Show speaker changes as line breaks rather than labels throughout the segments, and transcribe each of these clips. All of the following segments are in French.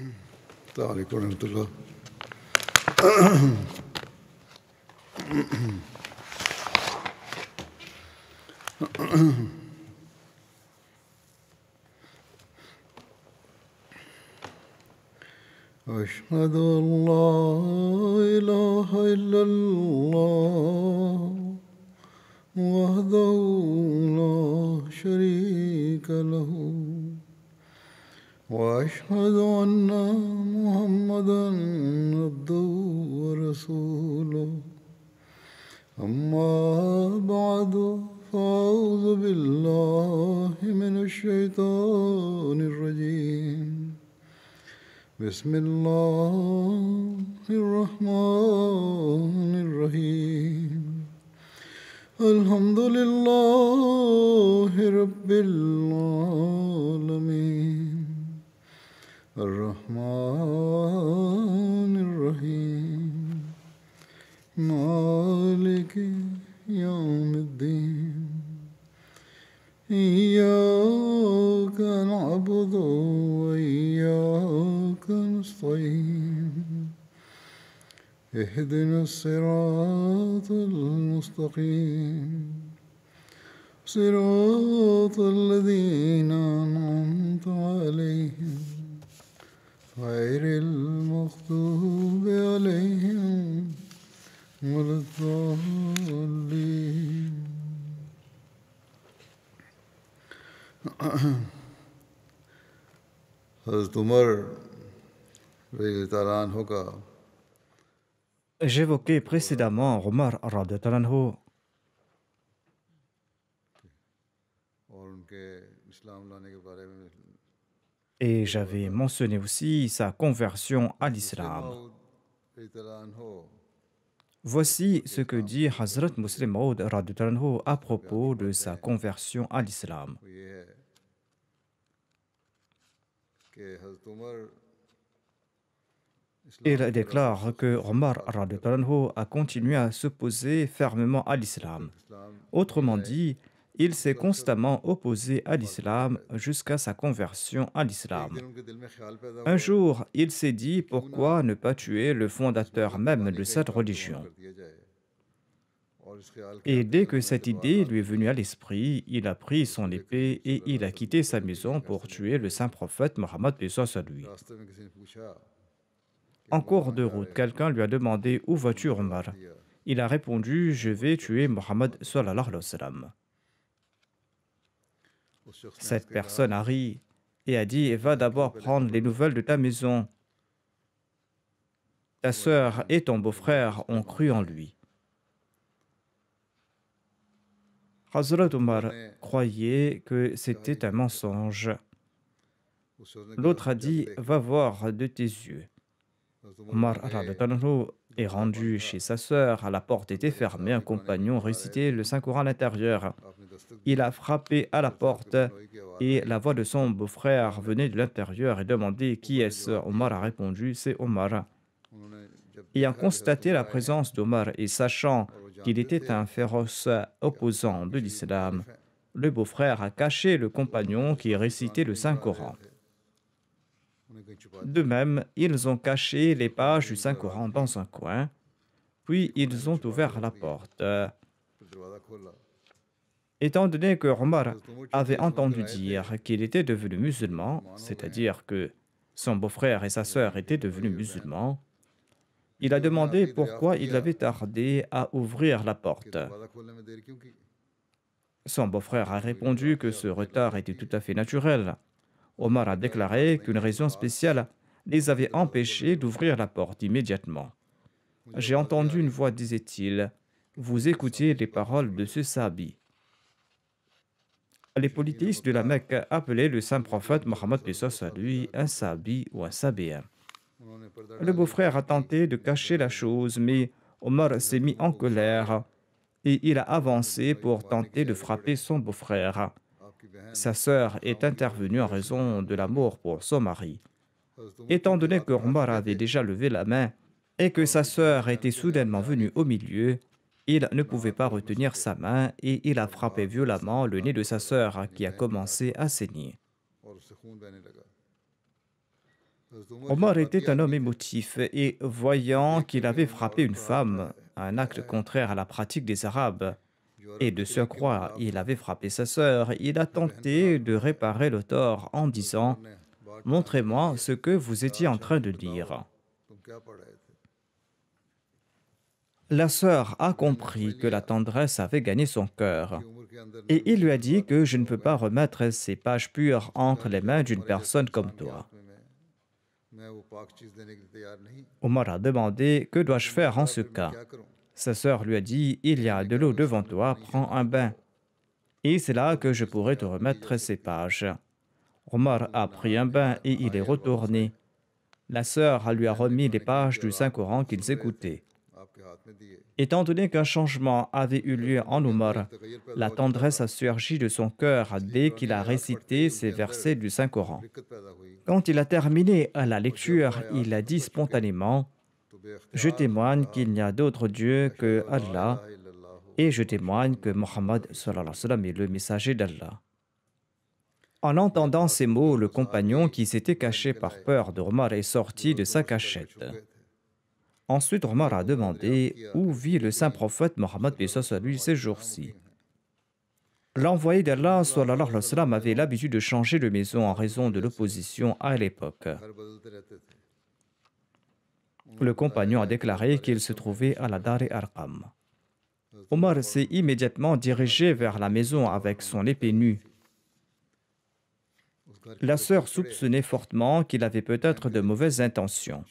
السلام عليكم ورحمة الله. أشهد أن لا إله إلا الله وحده لا شريك له وأشهد أن محمدا عبده ورسوله أما بعد فأعوذ بالله من الشيطان الرجيم بسم الله الرحمن الرحيم الحمد لله رب العالمين الرحمن الرحيم مالك يوم الدين إياك نعبد وإياك نستعين اهدنا الصراط المستقيم صراط الذين أنعمت عليهم غير المغضوب عليهم ولا الضالين. حضرت عمر رضی اللہ عنہ کا
J'évoquais précédemment Omar radhiyallahu anhu
اور ان کے اسلام لانے کے بارے میں
et j'avais mentionné aussi sa conversion à l'islam.
رضی اللہ عنہ
Voici ce que dit Hazrat Muslim Maud radhiyallahu anhu à propos de sa conversion à l'islam.
وہ یہ ہے کہ حضرت عمر
Il déclare que Omar radhiyallahu anhu a continué à s'opposer fermement à l'islam. Autrement dit, il s'est constamment opposé à l'islam jusqu'à sa conversion à l'islam.
ان کے دل میں خیال پیدا
Un jour, il s'est dit pourquoi ne pas tuer le fondateur même de cette religion.
کر دیا جائے اور اس خیال کے
Et dès que cette idée lui est venue à l'esprit, il a pris son épée et il a quitté sa maison pour tuer le saint prophète Mohammed paix soit sur lui.
راستے میں کسی نے پوچھا
En cours de route, quelqu'un lui a demandé où vas-tu, Omar? Il a répondu je vais tuer Mohammed sallallahu alayhi wa sallam.
اس شخص نے
Cette personne a ri et a dit va d'abord prendre les nouvelles de ta maison. Ta sœur et ton beau-frère ont cru en lui. Hazrat Omar croyait que c'était un mensonge.
اس شخص نے
L'autre a dit va voir de tes yeux. Omar radhiyallahu anhu est rendu chez sa sœur, la porte était fermée, un compagnon récitait le Saint-Coran à l'intérieur.
آپ نے دستک
Il a frappé à la porte et la voix de son beau-frère venait de l'intérieur et demandait qui est-ce. Omar a répondu c'est Omar.
انہوں نے جب
Ayant constaté la présence d'Omar et sachant qu'il était un féroce opposant de l'islam, le beau-frère a caché le compagnon qui récitait le Saint-Coran.
انہیں کہیں چھپا
De même, ils ont caché les pages du Saint-Coran dans un coin, puis ils ont ouvert la porte.
پھر دروازہ کھولا
Étant donné que Omar avait entendu dire qu'il était devenu musulman, c'est-à-dire que son beau-frère et sa sœur étaient devenus musulmans, il a demandé pourquoi il avait tardé à ouvrir la
کہ
porte.
دروازہ کھولنے میں دیر کیوں کی
Son beau-frère a répondu que ce retard était tout à fait naturel. Omar a déclaré qu'une raison spéciale les avait empêchés d'ouvrir la porte immédiatement. J'ai entendu une voix, disait-il, vous écoutiez les paroles de ce sahabi. Les politistes de la Mecque appelaient le saint prophète Mohammed paix soit sur lui un sahabi ou un sabéen.
انہوں نے پردہ
Le beau-frère a tenté de cacher la chose, mais Omar s'est mis en colère et il a avancé pour tenter de frapper son beau-frère.
آپ کی بہن
Sa sœur est intervenue en raison de l'amour pour son mari.
حضرت عمر
Étant donné que Omar avait déjà levé la main et que sa sœur était soudainement venue au milieu, il ne pouvait pas retenir sa main et il a frappé violemment le nez de sa sœur qui a commencé à saigner.
اور اس سے خون بہنے لگا
Omar était un homme émotif et voyant qu'il avait frappé une femme, un acte contraire à la pratique des Arabes, et de surcroît, il avait frappé sa sœur, il a tenté de réparer le tort en disant: Montrez-moi ce que vous étiez en train de dire. La sœur a compris que la tendresse avait gagné son cœur, et il lui a dit que je ne peux pas remettre ces pages pures entre les mains d'une personne comme toi. Omar a demandé: que dois-je faire en ce cas? Sa sœur lui a dit: il y a de l'eau devant toi, prends un bain, et c'est là que je pourrai te remettre ces pages. Omar a pris un bain et il est retourné. La sœur lui a remis les pages du Saint-Coran qu'ils écoutaient. Étant donné qu'un changement avait eu lieu en Omar, la tendresse a surgi de son cœur dès qu'il a récité ces versets du Saint-Coran. Quand il a terminé la lecture, il a dit spontanément: je témoigne qu'il n'y a d'autre Dieu que Allah et je témoigne que Mohammed sallallahu alayhi wa sallam est le messager d'Allah. En entendant ces mots, le compagnon qui s'était caché par peur d'Omar est sorti de sa cachette. Ensuite, Omar a demandé où vit le saint prophète Mohammed lui ces jours-ci. L'envoyé d'Allah sallallahu alayhi wa sallam avait l'habitude de changer de maison en raison de l'opposition à l'époque. Le compagnon a déclaré qu'il se trouvait à la Dar-e-Arqam. Omar s'est immédiatement dirigé vers la maison avec son épée nue. La sœur soupçonnait fortement qu'il avait peut-être de mauvaises intentions.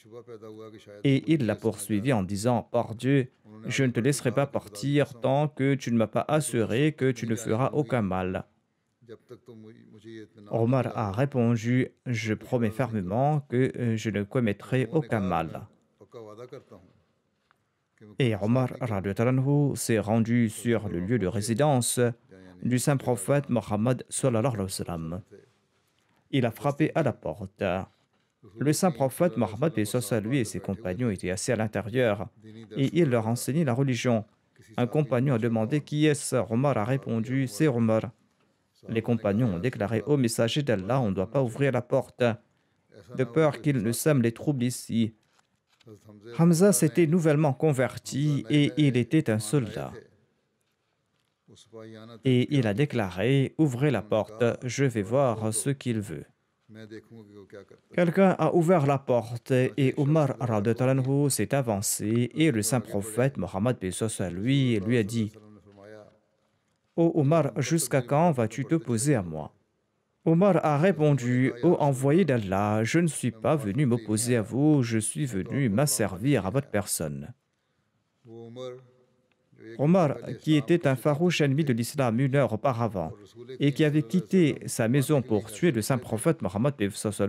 Et il l'a poursuivi en disant: par Dieu, je ne te laisserai pas partir tant que tu ne m'as pas assuré que tu ne feras aucun mal. Omar a répondu: je promets fermement que je ne commettrai aucun mal. Et Omar s'est rendu sur le lieu de résidence du saint prophète Mohammed sallallahu alayhi wa sallam. Il a frappé à la porte. Le saint prophète Mohammed lui et ses compagnons étaient assis à l'intérieur et il leur enseignait la religion. Un compagnon a demandé: qui est-ce? Omar a répondu: c'est Omar. Les compagnons ont déclaré: ô messager d'Allah, on ne doit pas ouvrir la porte, de peur qu'il ne sème les troubles ici. Hamza s'était nouvellement converti et il était un soldat. Et il a déclaré: ouvrez la porte, je vais voir ce qu'il veut. Quelqu'un a ouvert la porte et Omar s'est avancé et le saint prophète Mohammed lui a dit: ô Omar, jusqu'à quand vas-tu t'opposer à moi? Omar a répondu: ô envoyé d'Allah, je ne suis pas venu m'opposer à vous, je suis venu m'asservir à votre personne. Omar, qui était un farouche ennemi de l'islam une heure auparavant et qui avait quitté sa maison pour tuer le saint prophète Mohammed,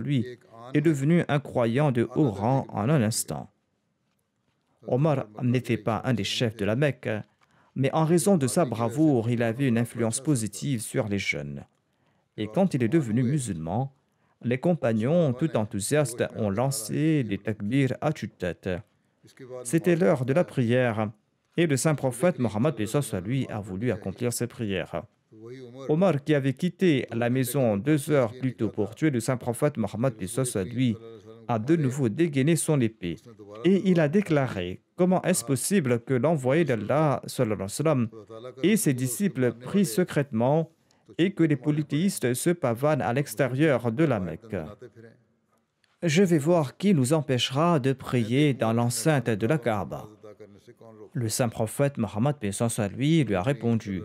lui, est devenu un croyant de haut rang en un instant. Omar n'était pas un des chefs de la Mecque, mais en raison de sa bravoure, il avait une influence positive sur les jeunes. Et quand il est devenu musulman, les compagnons, tout enthousiastes, ont lancé des takbirs à tue-tête. C'était l'heure de la prière. Et le saint prophète Mohammed lui a voulu accomplir ses prières. Omar, qui avait quitté la maison 2 heures plus tôt pour tuer le saint prophète Mohammed lui, a de nouveau dégainé son épée. Et il a déclaré: comment est-ce possible que l'envoyé d'Allah et ses disciples prient secrètement et que les polythéistes se pavanent à l'extérieur de la Mecque? Je vais voir qui nous empêchera de prier dans l'enceinte de la Kaaba. Le saint prophète Mohammed lui a répondu: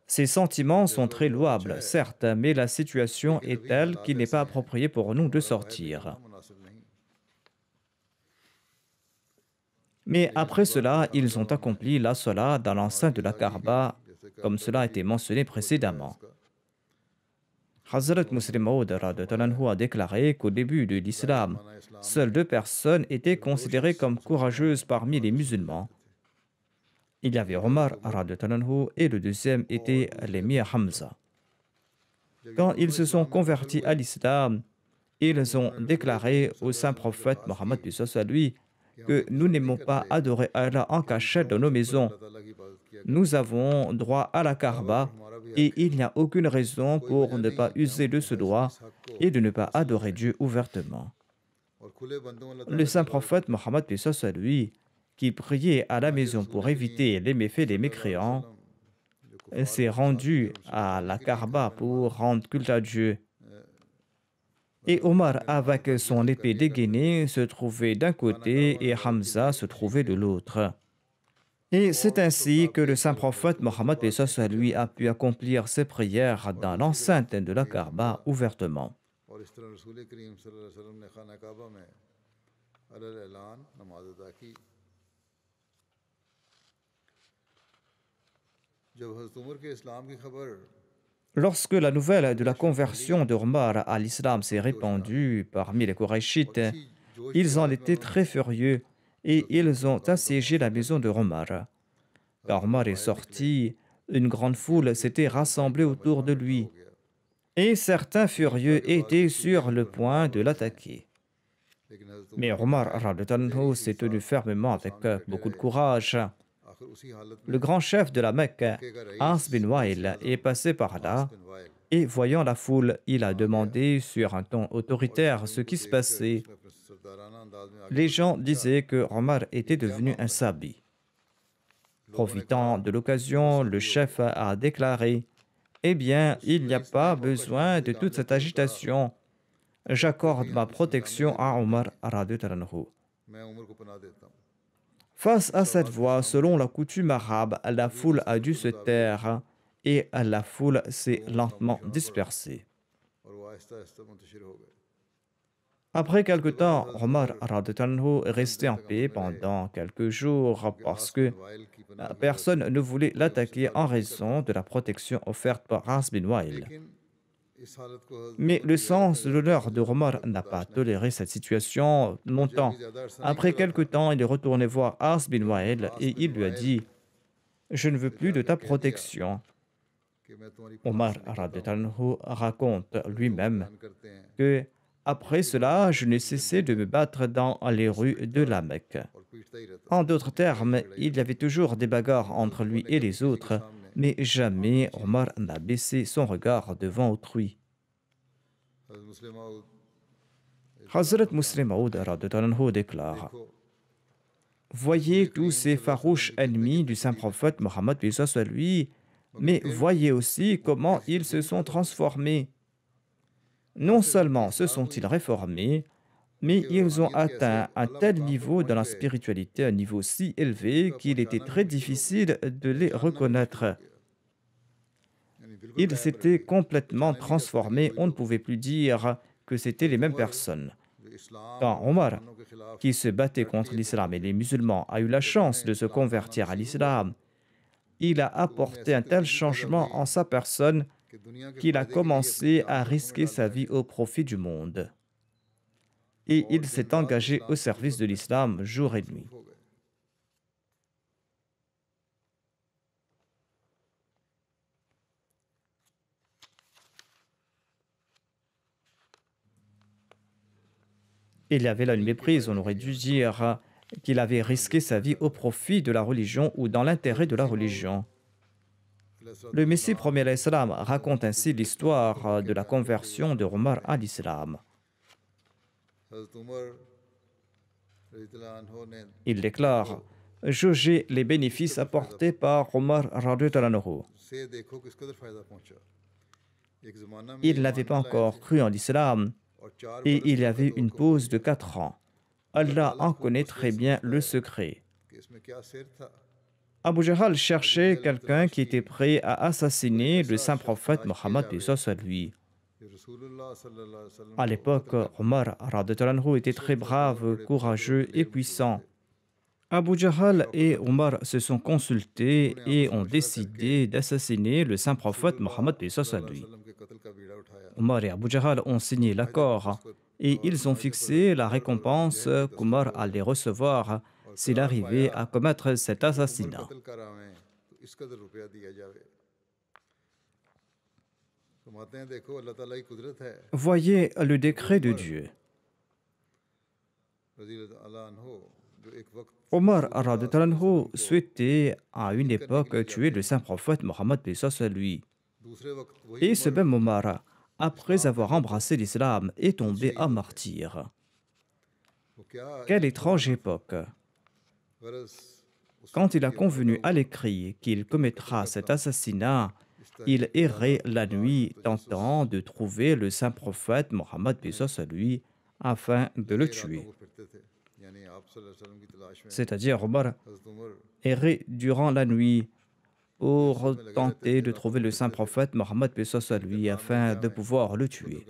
ces sentiments sont très louables, certes, mais la situation est telle qu'il n'est pas approprié pour nous de sortir. Mais après cela, ils ont accompli la salat dans l'enceinte de la Kaaba, comme cela a été mentionné précédemment. Hazrat Muslim Maud a déclaré qu'au début de l'islam, seules 2 personnes étaient considérées comme courageuses parmi les musulmans. Il y avait Omar et le deuxième était l'émir Hamza. Quand ils se sont convertis à l'islam, ils ont déclaré au saint prophète Mohammed lui que nous n'aimons pas adorer Allah en cachette dans nos maisons. Nous avons droit à la Kaaba et il n'y a aucune raison pour ne pas user de ce droit et de ne pas adorer Dieu ouvertement. Le saint prophète Mohammed paix soit sur lui, qui priait à la maison pour éviter les méfaits des mécréants, s'est rendu à la Kaaba pour rendre culte à Dieu. Et Omar, avec son épée dégainée, se trouvait d'un côté et Hamza se trouvait de l'autre. Et c'est ainsi que le saint prophète Mohammed paix soit sur lui a pu accomplir ses prières dans l'enceinte de la Kaaba ouvertement.
और इस तरह रसूल करीम सल्लल्लाहु अलैहि वसल्लम ने खाना काबा में अलल ऐलान नमाज अदा की। जब हज़रत उमर के इस्लाम की खबर
Lorsque la nouvelle de la conversion de Omar à l'islam s'est répandue parmi les Korachites, ils en étaient très furieux et ils ont assiégé la maison de Omar. Quand Omar est sorti, une grande foule s'était rassemblée autour de lui et certains furieux étaient sur le point de l'attaquer. Mais Omar radhiyallahu anhu s'est tenu fermement avec beaucoup de courage. Le grand chef de la Mecque, As bin Wail, est passé par là et voyant la foule, il a demandé sur un ton autoritaire ce qui se passait. Les gens disaient que Omar était devenu un sabi. Profitant de l'occasion, le chef a déclaré: « Eh bien, il n'y a pas besoin de toute cette agitation. J'accorde ma protection à Omar radhiyallahu anhu. » Face à cette voix, selon la coutume arabe, la foule a dû se taire et la foule s'est lentement dispersée. Après quelque temps, Omar radhiyallahu anhu est resté en paix pendant quelques jours parce que personne ne voulait l'attaquer en raison de la protection offerte par As bin Wail. Mais le sens de l'honneur de Omar n'a pas toléré cette situation longtemps. Après quelque temps, il est retourné voir As bin Wail et il lui a dit: « Je ne veux plus de ta protection. » Omar radhiyallahu anhu raconte lui-même que après cela, je n'ai cessé de me battre dans les rues de la Mecque. En d'autres termes, il y avait toujours des bagarres entre lui et les autres, mais jamais Omar n'a baissé son regard devant autrui. Hazrat Muslim Maud radhiyallahu anhu déclare: « Voyez tous ces farouches ennemis du saint prophète Mohammed paix soit sur lui, mais voyez aussi comment ils se sont transformés. Non seulement se sont-ils réformés, mais ils ont atteint un tel niveau dans la spiritualité, un niveau si élevé qu'il était très difficile de les reconnaître. Ils s'étaient complètement transformés, on ne pouvait plus dire que c'étaient les mêmes personnes. Quand Omar, qui se battait contre l'islam et les musulmans, a eu la chance de se convertir à l'islam, il a apporté un tel changement en sa personne qu'il a commencé à risquer sa vie au profit du monde. Et il s'est engagé au service de l'islam jour et nuit. Il y avait là une méprise, on aurait dû dire qu'il avait risqué sa vie au profit de la religion ou dans l'intérêt de la religion. Le Messie premier alayhi salam raconte ainsi l'histoire de la conversion de Omar à l'islam. Il déclare: « Jaugez les bénéfices apportés par Omar radhiyallahu anhu. Il n'avait pas encore cru en l'islam et il y avait une pause de 4 ans. Allah en connaît très bien le secret. Abu Jahl cherchait quelqu'un qui était prêt à assassiner le saint prophète Mohammed paix soit sur lui. À l'époque, Omar radhiyallahu anhu était très brave, courageux et puissant. Abu Jahl et Omar se sont consultés et ont décidé d'assassiner le saint prophète Mohammed paix soit sur lui. Omar et Abu Jahl ont signé l'accord et ils ont fixé la récompense qu'Omar allait recevoir s'il arrivait à commettre cet assassinat. Voyez le décret de Dieu. Omar radhiyallahu anhu souhaitait à une époque tuer le saint prophète Mohammed paix soit sur lui. Et ce même Omar, après avoir embrassé l'islam, est tombé à martyr. Quelle étrange époque! Quand il a convenu à l'écrit qu'il commettra cet assassinat, il errait la nuit tentant de trouver le saint prophète Mohammed paix soit sur lui afin de le tuer. C'est-à-dire Omar errait durant la nuit pour tenter de trouver le saint prophète Mohammed paix soit sur lui afin de pouvoir le tuer.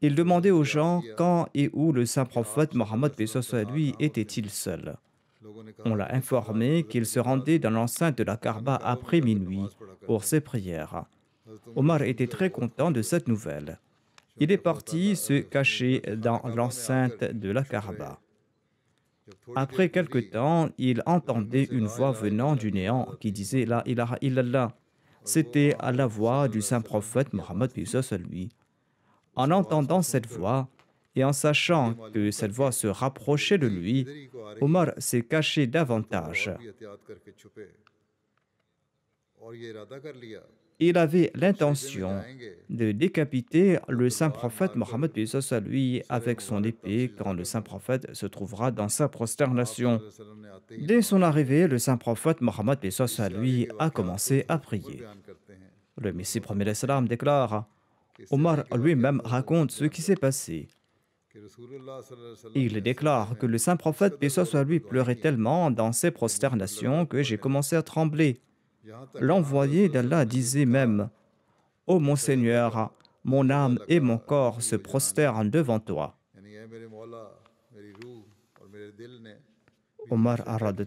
Il demandait aux gens quand et où le saint prophète Mohammed paix soit sur lui était-il seul. On l'a informé qu'il se rendait dans l'enceinte de la Kaaba après minuit pour ses prières. Omar était très content de cette nouvelle. Il est parti se cacher dans l'enceinte de la Kaaba. Après quelque temps, il entendait une voix venant du néant qui disait La ilaha illallah. C'était à la voix du saint prophète Mohammed paix soit sur lui. En entendant cette voix et en sachant que cette voix se rapprochait de lui, Omar s'est caché davantage. Il avait l'intention de décapiter le saint prophète Mohammed paix soit sur lui avec son épée quand le saint prophète se trouvera dans sa prosternation. Dès son arrivée, le saint prophète Mohammed paix soit sur lui a commencé à prier. Le Messie premier l'Islam déclare Omar lui-même raconte ce qui s'est passé. Il déclare que le saint prophète paix soit sur lui pleurait tellement dans ses prosternations que j'ai commencé à trembler. L'envoyé d'Allah disait même Ô mon Seigneur, mon âme et mon corps se prosternent devant toi. Omar ar-Radh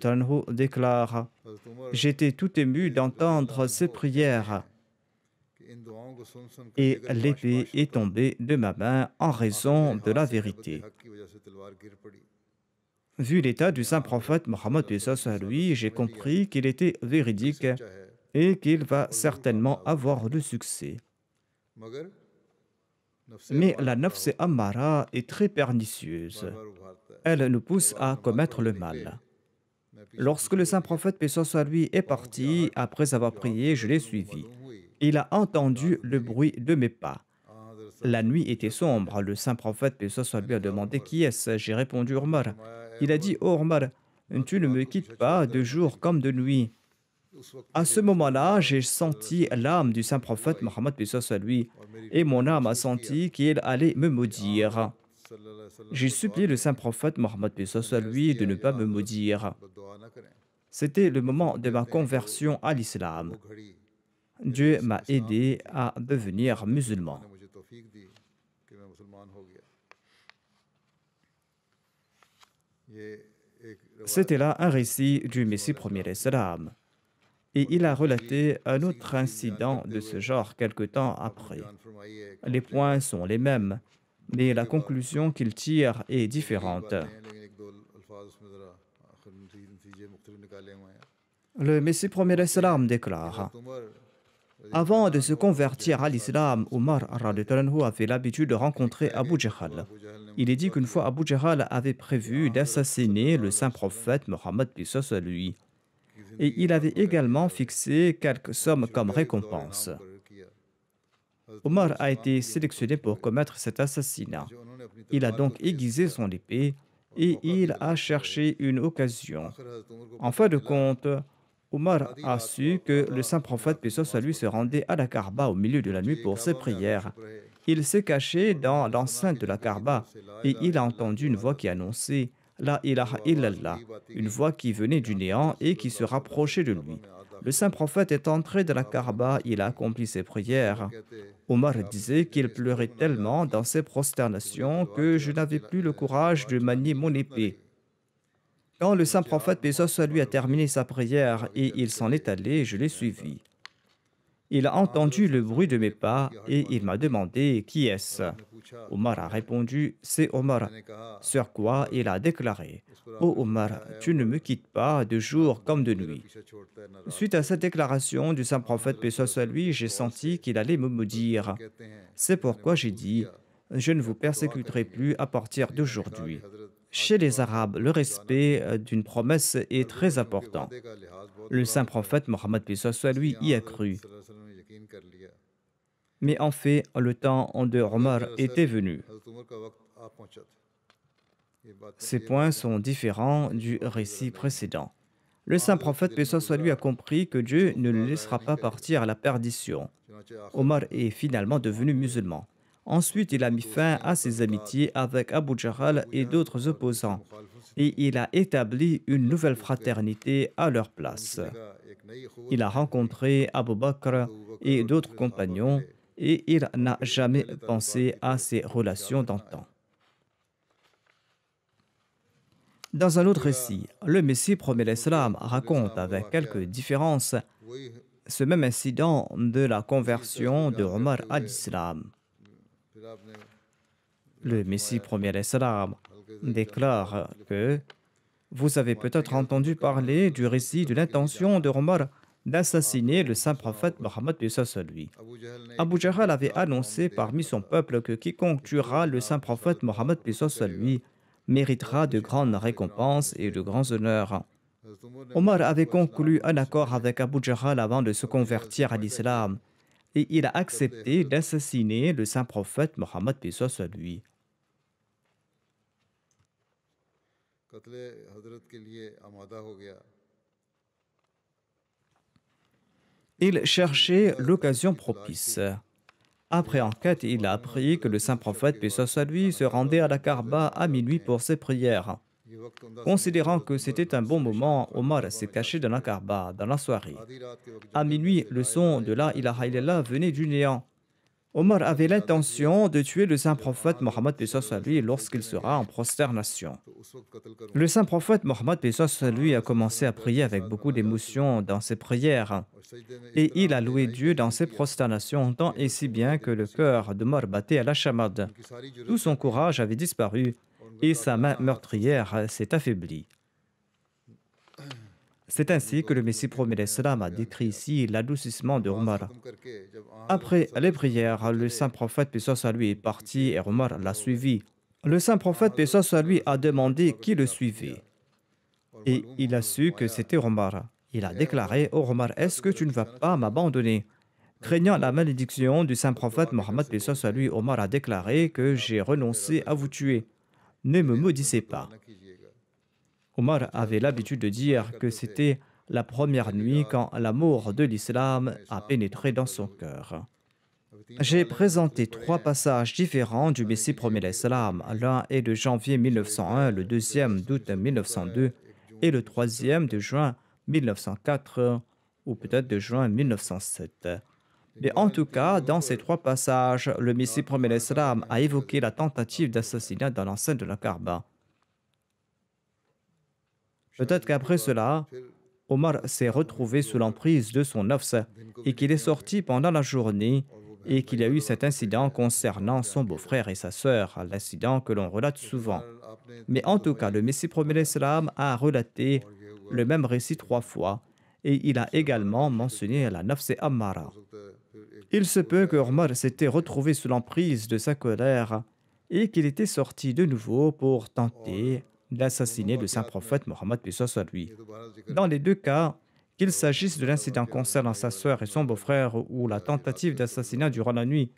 déclare J'étais tout ému d'entendre ces prières et l'épée est tombée de ma main en raison de la vérité. Vu l'état du saint prophète Mohammed paix soit sur lui, j'ai compris qu'il était véridique et qu'il va certainement avoir le succès. Mais la nafs ammara est très pernicieuse. Elle nous pousse à commettre le mal. Lorsque le saint prophète paix soit sur lui est parti, après avoir prié, je l'ai suivi. Il a entendu le bruit de mes pas. La nuit était sombre. Le saint prophète paix soit sur lui a demandé qui est-ce. J'ai répondu Omar. Il a dit oh Omar, tu ne me quittes pas de jour comme de nuit. À ce moment-là, j'ai senti l'âme du saint prophète Mohammed paix soit sur lui et mon âme a senti qu'il allait me maudire. J'ai supplié le saint prophète Mohammed paix soit sur lui de ne pas me maudire. C'était le moment de ma conversion à l'islam. Dieu m'a aidé à devenir musulman. C'était là un récit du Messie premier l'Islam. Et il a relaté un autre incident de ce genre quelque temps après. Les points sont les mêmes, mais la conclusion qu'il tire est différente. Le Messie premier l'Islam déclare Avant de se convertir à l'islam, Omar avait l'habitude de rencontrer Abu Jahl. Il est dit qu'une fois Abu Jahl avait prévu d'assassiner le saint prophète Mohammed paix soit sur lui. Et il avait également fixé quelques sommes comme récompense. Omar a été sélectionné pour commettre cet assassinat. Il a donc aiguisé son épée et il a cherché une occasion. En fin de compte, Omar a su que le saint prophète paix soit sur lui se rendait à la Kaaba au milieu de la nuit pour ses prières. Il s'est caché dans l'enceinte de la Kaaba et il a entendu une voix qui annonçait La ilaha illallah, une voix qui venait du néant et qui se rapprochait de lui. Le saint prophète est entré dans la Kaaba, il a accompli ses prières. Omar disait qu'il pleurait tellement dans ses prosternations que je n'avais plus le courage de manier mon épée. Quand le saint prophète paix soit sur lui a terminé sa prière et il s'en est allé, je l'ai suivi. Il a entendu le bruit de mes pas et il m'a demandé qui est-ce. Omar a répondu c'est Omar. Sur quoi il a déclaré oh Omar, tu ne me quittes pas de jour comme de nuit. Suite à cette déclaration du saint prophète paix soit sur lui, j'ai senti qu'il allait me maudire. C'est pourquoi j'ai dit je ne vous persécuterai plus à partir d'aujourd'hui. Chez les Arabes, le respect d'une promesse est très important. Le saint prophète Mohammed paix soit sur lui y a cru. Mais en fait, le temps de Omar était venu.
हज़रत उमर का वक्त आ पहुंचा था। ये बातें
Ces
ये
points sont différents du récit précédent. Le saint prophète, paix soit lui, a compris que Dieu ne le laissera pas partir à la perdition.
चुनाचे आखिर
Omar est finalement devenu musulman. Ensuite, il a mis fin à ses amitiés avec Abu Jahl et d'autres opposants,
मुखालफों से
et il a établi une nouvelle fraternité à leur place.
देखा एक नई अखुवत
Il a rencontré Abu Bakr et d'autres compagnons, et il n'a jamais pensé à ses relations d'antan. Dans un autre récit, le Messie promet l'Islam raconte avec quelques différences
वही
ce même incident de la conversion de Omar à l'islam.
फिर आपने
Le Messie premier l'Islam déclare que vous avez peut-être entendu parler du récit de l'intention de Omar d'assassiner le saint prophète Mohammed paix soit sur lui.
Abu जहल ने
Abu Jahl avait annoncé parmi son peuple que quiconque tuera le saint prophète Mohammed paix soit sur lui méritera de grandes récompenses et de grands honneurs.
हज़रत उमर ने
Omar avait conclu un accord avec Abu Jahl avant de se convertir à l'islam et il a accepté d'assassiner le saint prophète Mohammed paix soit sur lui.
कत्ले हजरत के लिए आमादा हो गया।
Il cherchait l'occasion propice. Après enquête, il a appris que le saint prophète paix soit sur lui se rendait à la Kaaba à minuit pour ses prières.
ये वक्त उमदा
Considérant que c'était un bon moment, Omar s'est caché dans la Kaaba dans la soirée.
आधी रात के वक्त
À minuit, le son de la ilaha illallah venait du néant. Omar avait l'intention de tuer le saint prophète Mohammed paix soit sur lui lorsqu'il sera en prosternation.
तो उस वक्त कत्ल करूं
Le saint prophète Mohammed paix soit sur lui a commencé à prier avec beaucoup d'émotion dans ses prières.
और सजदे में
Et il a loué Dieu dans ses prosternations tant et si bien que le cœur d'Omar battait à la chamade.
की सारी जरूरत
Tout son courage avait disparu et sa main meurtrière s'est affaiblie. C'est ainsi que le Messie promet l'Islam a décrit ici l'adoucissement de Omar.
खत्म करके जब
Après les prières, le saint prophète paix soit sur lui est parti et Omar l'a suivi. Le saint prophète paix soit sur lui a demandé qui le suivait. Et il a su que c'était Omar. Il a déclaré: Oh Omar, est-ce que tu ne vas pas m'abandonner? Craignant la malédiction du saint prophète Mohammed paix soit sur lui, Omar a déclaré que j'ai renoncé à vous tuer. Ne me maudissez pas.
न कीजिएगा।
Omar avait l'habitude de dire que c'était la première nuit quand l'amour de l'islam a pénétré dans son cœur. J'ai présenté trois passages différents du Messie premier l'Islam. L'un est de janvier 1901, le deuxième d'août 1902 et le troisième de juin 1904 ou peut-être de juin 1907. Mais en tout cas, dans ces trois passages, le Messie premier l'Islam a évoqué la tentative d'assassinat dans l'enceinte de la Kaaba. Peut-être qu'après cela, Omar s'est retrouvé sous l'emprise de son nafs et qu'il est sorti pendant la journée et qu'il y a eu cet incident concernant son beau-frère et sa sœur, l'incident que l'on relate souvent. Mais en tout cas, le Messie premier l'Islam a relaté le même récit trois fois et il a également mentionné la nafs ammara. Il se peut que Omar s'était retrouvé sous l'emprise de sa colère et qu'il était sorti de nouveau pour tenter d'assassiner le saint prophète Mohammed paix soit sur lui. Dans les deux cas, qu'il s'agisse de l'incident concernant sa sœur et son beau-frère ou la tentative d'assassinat durant la nuit,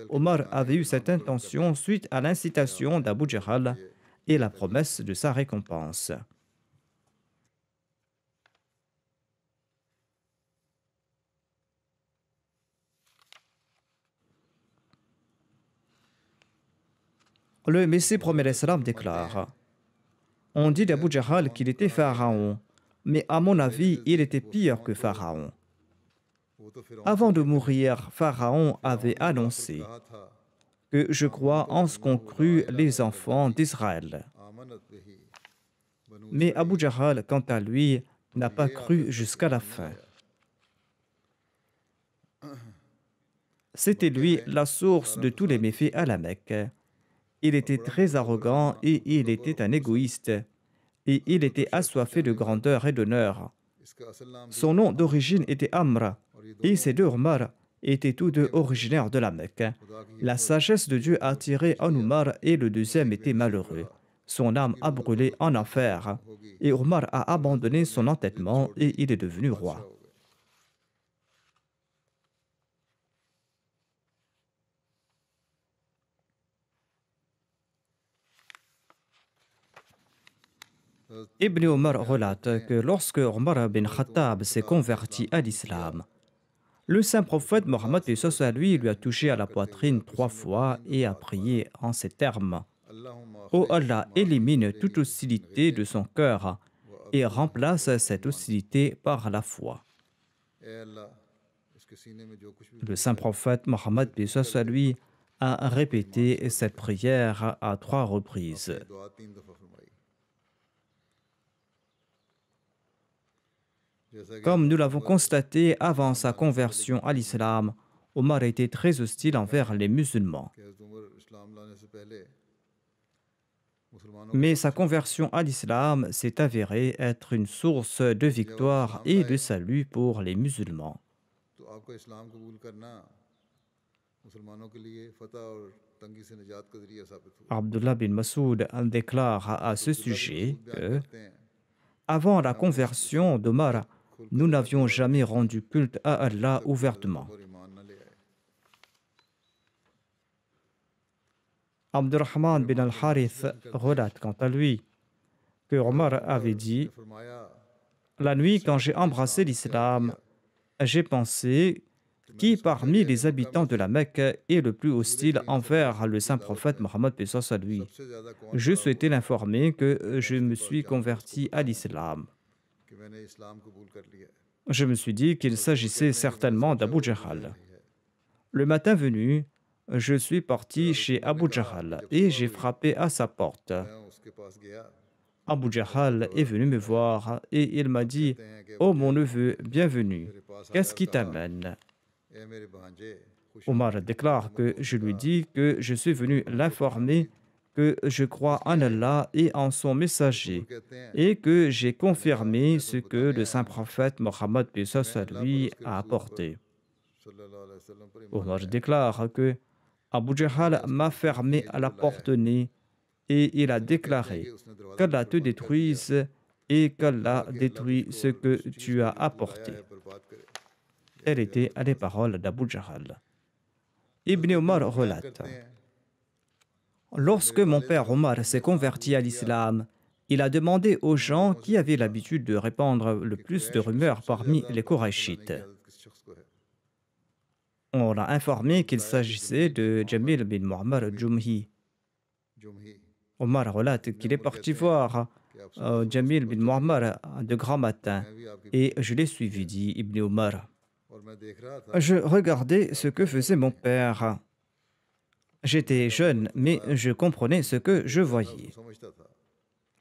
Omar avait eu cette intention suite à l'incitation d'Abu Jahl et la promesse de sa récompense. Le Messie promet l'Islam déclare: On dit d'Abu Jahl qu'il était pharaon, mais à mon avis, il était pire que pharaon.
वो तो फिर
Avant de mourir, Pharaon avait annoncé
कहा था
que je crois en ce qu'ont cru les enfants d'Israël.
आमनत बिही बनु
Mais Abu Jahl, quant à lui, n'a pas cru jusqu'à la fin. C'était lui la source de tous les méfaits à la Mecque. Il était très arrogant et il était un égoïste. Et il était assoiffé de grandeur et d'honneur.
इसका असल नाम
Son nom d'origine était Amr, et ces deux Omar étaient tous deux originaires de la Mecque. La sagesse de Dieu a attiré un Omar et le deuxième était malheureux. Son âme a brûlé en enfer, et Omar a abandonné son entêtement et il est devenu roi. Ibn Omar relate que lorsque Omar bin Khattab s'est converti à l'islam, le saint prophète Mohammed paix soit sur lui a touché à la poitrine 3 fois et a prié en ces termes: Ô Allah, élimine toute hostilité de son cœur et remplace cette hostilité par la foi. Le saint prophète Mohammed paix soit sur lui a répété cette prière à 3 reprises. Comme nous l'avons constaté avant sa conversion à l'islam, Omar était très hostile envers les musulmans. Mais sa conversion à l'islam s'est avérée être une source de victoire et de salut pour les musulmans. Abdullah bin Masoud déclare à ce sujet que, avant la conversion d'Omar, nous n'avions jamais rendu culte à Allah ouvertement. Abdurrahman bin al-Harith relate quant à lui que Omar avait dit: la nuit, quand j'ai embrassé l'islam, j'ai pensé qui parmi les habitants de la Mecque est le plus hostile envers le saint prophète Mohammed paix soit sur lui. Je souhaitais l'informer que je me suis converti à l'islam. Je me suis dit qu'il s'agissait certainement d'Abu Jahl. Le matin venu, je suis parti chez Abu Jahl et j'ai frappé à sa porte. Abu Jahl est venu me voir et il m'a dit: oh mon neveu, bienvenue, qu'est-ce qui t'amène? Omar déclare que je lui dis que je suis venu l'informer que je crois en Allah et en son messager et que j'ai confirmé ce que le saint prophète Mohammed paix soit sur lui a apporté. Omar déclare que Abu Jahl m'a fermé à la porte nez et il a déclaré qu'Allah te détruise et qu'Allah détruit ce que tu as apporté. Telles étaient les paroles d'Abu Jahl. Ibn Omar relate: lorsque mon père Omar s'est converti à l'islam, il a demandé aux gens qui avaient l'habitude de répandre le plus de rumeurs parmi les Korachites. On l'a informé qu'il s'agissait de Jamil bin Muammar al-Jumhi. Omar relate qu'il est parti voir Jamil bin Muammar de grand matin et je l'ai suivi, dit Ibn Omar. Je regardais ce que faisait mon père. J'étais jeune, mais je comprenais ce que je voyais.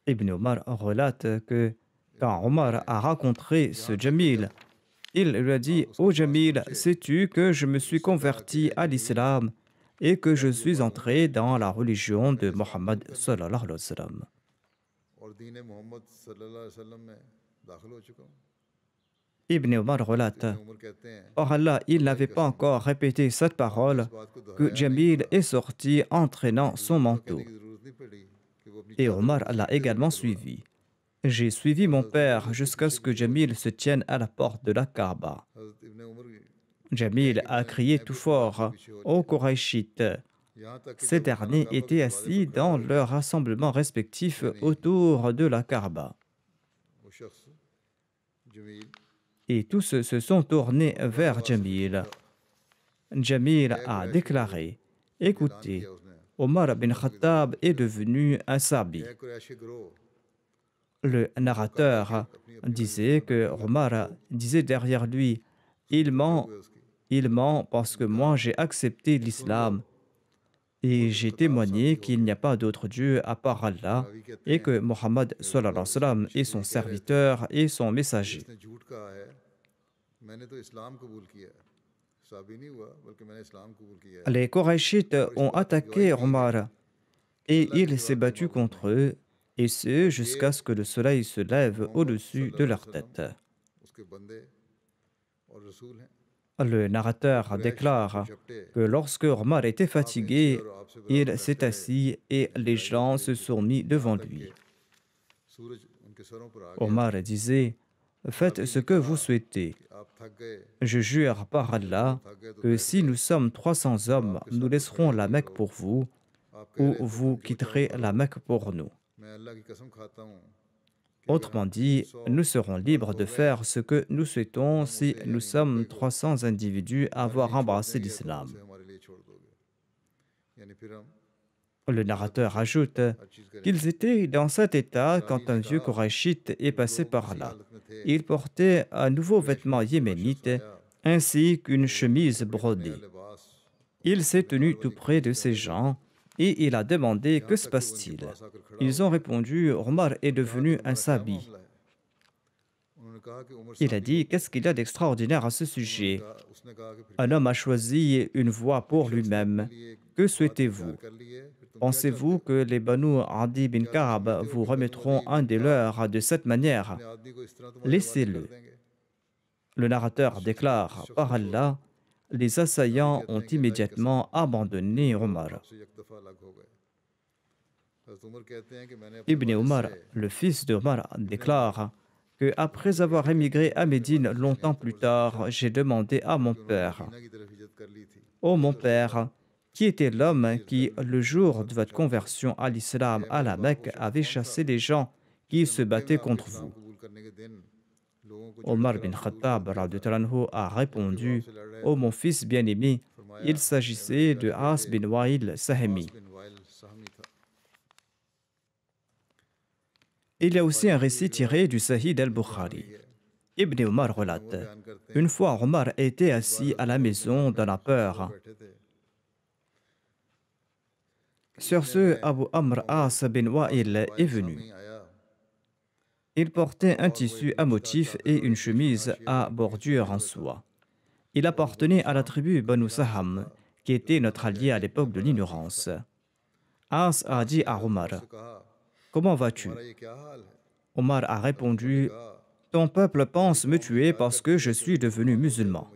Ibn Omar relate que quand Omar a rencontré ce Jamil, il lui a dit: ô Jamil, sais-tu que je me suis converti à l'islam et que je suis entré dans la religion de Mohammed sallallahu alayhi wa sallam. Ibn Omar relate: or Allah, il n'avait pas encore répété cette parole que Jamil est sorti entraînant son manteau. Et Omar l'a également suivi. J'ai suivi mon père jusqu'à ce que Jamil se tienne à la porte de la Kaaba. Jamil a crié tout fort aux Korachites. Ces derniers étaient assis dans leur rassemblement respectif autour de la Kaaba. Et tous se sont tournés vers Jamil. Jamil a déclaré: écoutez, Omar bin Khattab est devenu un sabi. Le narrateur disait que Omar disait derrière lui: il ment parce que moi j'ai accepté l'islam et j'ai témoigné qu'il n'y a pas d'autre Dieu à part Allah et que Mohammed sallallahu alayhi wa sallam est son serviteur et son messager. Les Korachites ont attaqué Omar et il s'est battu contre eux, et ce jusqu'à ce que le soleil se lève au-dessus de leur tête. Le narrateur déclare que lorsque Omar était fatigué, il s'est assis et les gens se sont mis devant lui. Omar disait: faites ce que vous souhaitez. Je jure par Allah que si nous sommes 300 hommes, nous laisserons la Mecque pour vous, ou vous quitterez la Mecque pour nous. Autrement dit, nous serons libres de faire ce que nous souhaitons si nous sommes 300 individus à avoir embrassé l'islam. Le narrateur ajoute qu'ils étaient dans cet état quand un vieux Qurayshite est passé par là. Il portait un nouveau vêtement yéménite ainsi qu'une chemise brodée. Il s'est tenu tout près de ces gens et il a demandé « Que se passe-t-il » Ils ont répondu « Omar est devenu un sabi ». Il a dit « Qu'est-ce qu'il y a d'extraordinaire à ce sujet ?» Un homme a choisi une voie pour lui-même. Que souhaitez-vous? Pensez-vous que les Banu Adi bin Ka'b vous remettront un des leurs de cette manière? Laissez-le. Le narrateur déclare « Par Allah, les assaillants ont immédiatement abandonné Omar. » Ibn Omar, le fils d'Omar, déclare que après avoir émigré à Médine longtemps plus tard, j'ai demandé à mon père « Ô mon père, qui était l'homme qui, le jour de votre conversion à l'islam à la Mecque, avait chassé les gens qui se battaient contre vous ?» Omar bin Khattab radhiyallahu anhu a répondu « Ô mon fils bien-aimé, il s'agissait de As bin Wa'il Sahmi. » Il y a aussi un récit tiré du Sahih al-Bukhari. Ibn Omar relate « Une fois, Omar était assis à la maison dans la peur. Sur ce, Abu Amr As bin Wa'il est venu. Il portait un tissu à motif et une chemise à bordure en soie. Il appartenait à la tribu Banu Saham, qui était notre allié à l'époque de l'ignorance. As a dit à Omar « Comment vas-tu » Omar a répondu « Ton peuple pense me tuer parce que je suis devenu musulman.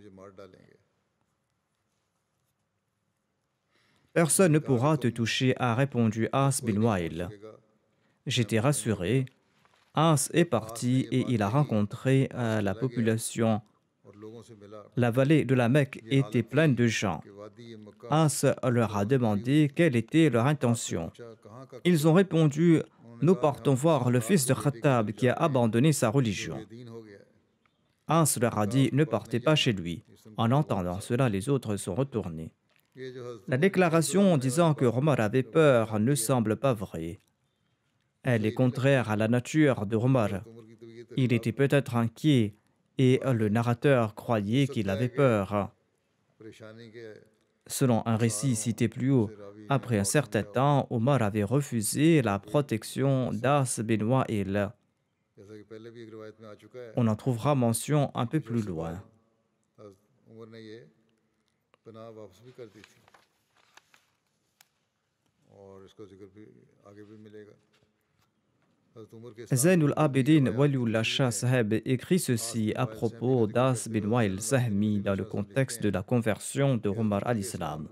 Personne ne pourra te toucher, a répondu As bin Wa'il. J'étais rassuré. As est parti et il a rencontré la population. La vallée de la Mecque était pleine de gens. As leur a demandé quelle était leur intention. Ils ont répondu « Nous partons voir le fils de Khattab qui a abandonné sa religion. » As leur a dit « Ne partez pas chez lui. » En entendant cela, les autres sont retournés. La déclaration disant que Omar avait peur ne semble pas vraie. Elle est contraire à la nature de Omar. Il était peut-être inquiet et le narrateur croyait qu'il avait peur. Selon un récit cité plus haut, après un certain temps, Omar avait refusé la protection d'As bin Wa'il. On en trouvera mention un peu plus loin. Zainul Abidin Waliullah Shah Saheb écrit ceci à propos d'As bin Wa'il Sahmi dans le contexte de la conversion de Omar à l'islam.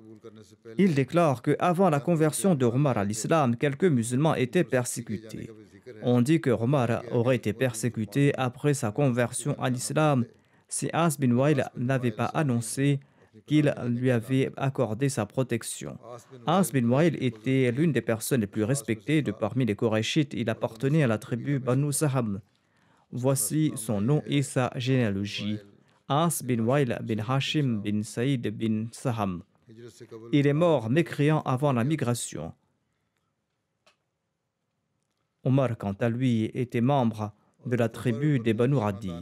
Il déclare qu'avant la conversion de Omar à l'islam, quelques musulmans étaient persécutés. On dit que Omar aurait été persécuté après sa conversion à l'islam si As bin Wa'il n'avait pas annoncé qu'il lui avait accordé sa protection. As bin Wa'il était l'une des personnes les plus respectées de parmi les Qurayshites. Il appartenait à la tribu Banu Saham. Voici son nom et sa généalogie. As bin Wa'il bin Hashim bin Saïd bin Saham. Il est mort mécréant avant la migration. Omar, quant à lui, était membre de la tribu des Banu Adi.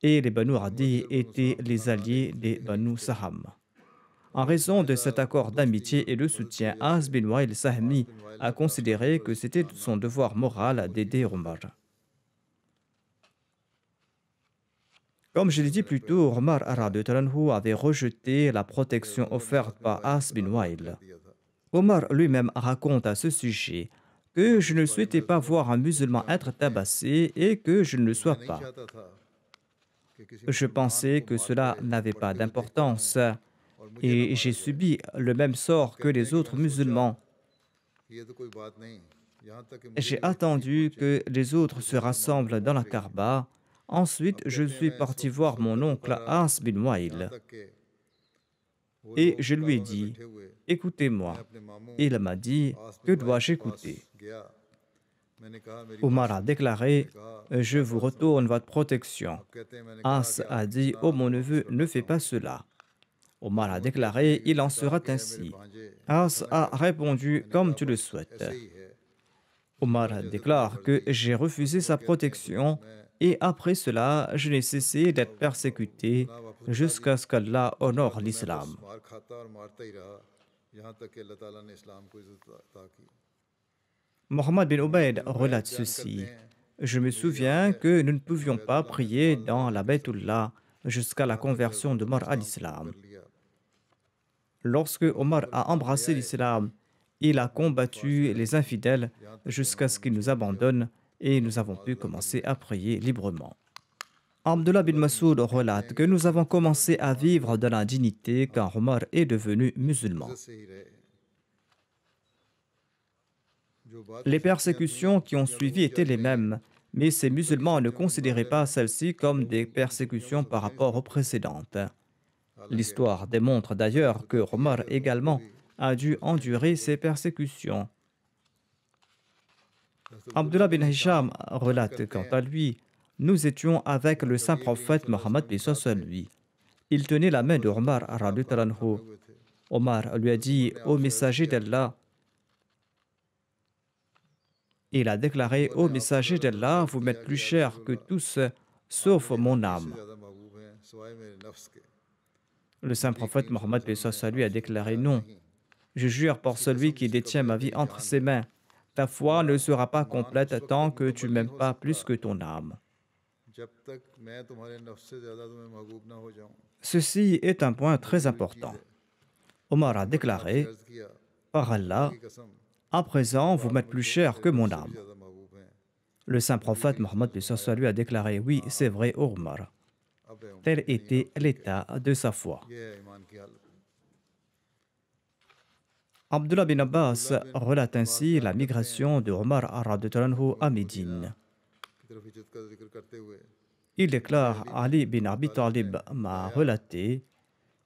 Et les Banu Adi étaient les alliés des Banu Saham. En raison de cet accord d'amitié et de soutien, As bin Wa'il Sahmi a considéré que c'était son devoir moral d'aider Omar. Comme je l'ai dit plus tôt, Omar avait rejeté la protection offerte par As bin Wa'il. Omar lui-même raconte à ce sujet que je ne souhaitais pas voir un musulman être tabassé et que je ne le sois pas. Je pensais que cela n'avait pas d'importance et j'ai subi le même sort que les autres musulmans. J'ai attendu que les autres se rassemblent dans la Kaaba. Ensuite, je suis parti voir mon oncle As bin Wa'il. Et je lui ai dit, « Écoutez-moi. » Il m'a dit, « Que dois-je écouter ?»
मैंने कहा मेरी
Omar a déclaré, je vous retourne votre protection.
कहते हैं मैंने
As a dit, oh mon neveu, ne fais pas cela. Omar a déclaré, il en sera ainsi. As a répondu, comme tu le souhaites.
ऐसे ही है
Omar déclare que j'ai refusé sa protection et après cela, je n'ai cessé d'être persécuté jusqu'à ce qu'Allah honore
मैं
l'islam.
बस मार खाता और मारता ही रहा यहाँ तक कि अल्लाह ताला ने इस्लाम को इज्जत अता की
Mohammed bin Ubayd relate ceci. Je me souviens que nous ne pouvions pas prier dans la Baytullah jusqu'à la conversion d'Omar à l'islam.
कर लिया
Lorsque Omar a embrassé l'islam, il a combattu les infidèles jusqu'à ce qu'ils nous abandonnent et nous avons pu commencer à prier librement. Abdullah bin Masoud relate que nous avons commencé à vivre dans la dignité quand Omar est devenu musulman.
इज्जत से ही रहे जो बात
Les persécutions qui ont suivi étaient les mêmes, mais ces musulmans ne considéraient pas celles-ci comme des persécutions par rapport aux précédentes. L'histoire démontre d'ailleurs que Omar également a dû endurer ces persécutions. Abdullah bin Hisham relate quant à lui, nous étions avec le saint prophète Mohammed lui. Il tenait la main de Omar radhiyallahu anhu. Omar lui a dit, ô messager d'Allah, il a déclaré, ô messager d'Allah, vous m'êtes plus cher que tous, sauf mon âme.
ज़्यादा महबूब हैं सिवाय मेरे नफ्स के
Le saint prophète Mohammed lui a déclaré non. Je jure par celui qui détient ma vie entre ses mains. Ta foi ne sera pas complète tant que tu m'aimes pas plus que ton âme.
जब तक मैं तुम्हारे नफ्स से ज़्यादा तुम्हें महबूब ना हो जाऊं
Ceci est un point très important. Omar a déclaré,
अर्ज़ किया
par Allah,
की कसम
à présent vous m'êtes plus cher que mon âme.
ज़्यादा महबूब हैं
Le saint prophète Mohammed lui a déclaré, oui, c'est vrai, ô Omar.
अब है
Tel était l'état de sa foi.
ये है ईमान की हालत
Abdullah bin Abbas relate ainsi la migration de Omar radhiyallahu anhu à Médine.
की तरफ हिजरत का जिक्र करते हुए
Il déclare, Ali bin Abi Talib m'a relaté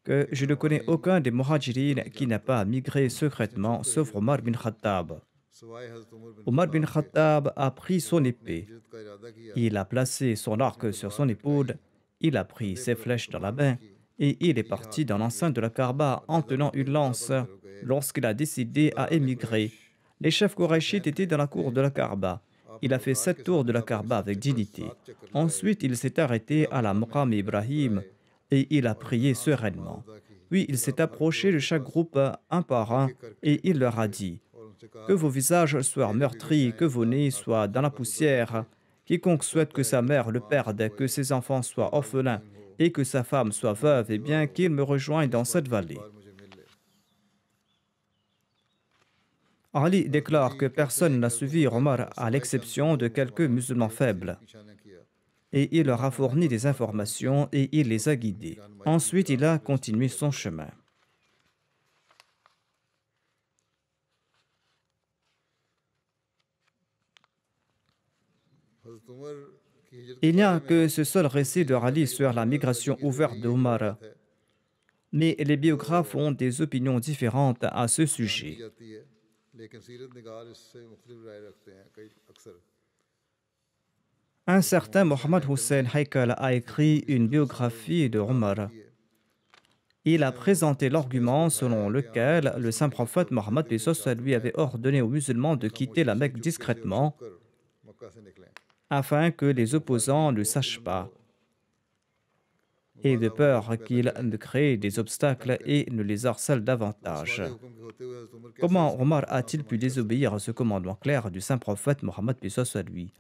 que je ne connais aucun des muhajirines qui n'a pas migré secrètement sauf Omar bin Khattab.
सवाए हज़रत उमर बिन
Omar bin Khattab a pris son épée.
हिजरत का इरादा किया
Il a placé son arc sur son épaule, il a pris ses flèches dans la main et il est parti dans l'enceinte de la Kaaba en tenant une lance lorsqu'il a décidé à émigrer. Les chefs Qurayshites étaient dans la cour de la Kaaba. Il a fait 7 tours de la Kaaba avec dignité. Ensuite, il s'est arrêté à la Maqam Ibrahim et il a prié sereinement. Puis il s'est approché de chaque groupe un par un et il leur a dit que vos visages soient meurtris, que vos nez soient dans la poussière. Quiconque souhaite que sa mère le perde, que ses enfants soient orphelins et que sa femme soit veuve, eh bien qu'il me rejoigne dans cette vallée.
और मुझे मिल ले
Ali déclare que personne n'a suivi Omar à l'exception de quelques musulmans faibles.
निशाना किया
Et il leur a fourni des informations et il les a guidés. Ensuite, il a continué son chemin.
हज़रत उमर की हिजरत
Il n'y a que ce seul récit de Ali sur la migration ouverte d'Omar.
है
Mais les biographes ont des opinions différentes à ce sujet.
की जाती है लेकिन सीरत निगार इससे मुख्तलिफ राय रखते हैं कई अक्सर
Un certain Mohammed Hussein Haikal a écrit une biographie de Omar. Il a présenté l'argument selon lequel le saint prophète Mohammed lui avait ordonné aux musulmans de quitter la Mecque discrètement
कर मक्का से निकलें
afin que les opposants ne sachent pas et de peur qu'ils ne créent des obstacles et ne les harcèlent davantage.
हुक्म के होते हुए हज़रत Umar
Comment Omar a-t-il pu désobéir à ce commandement clair du saint prophète Mohammed lui?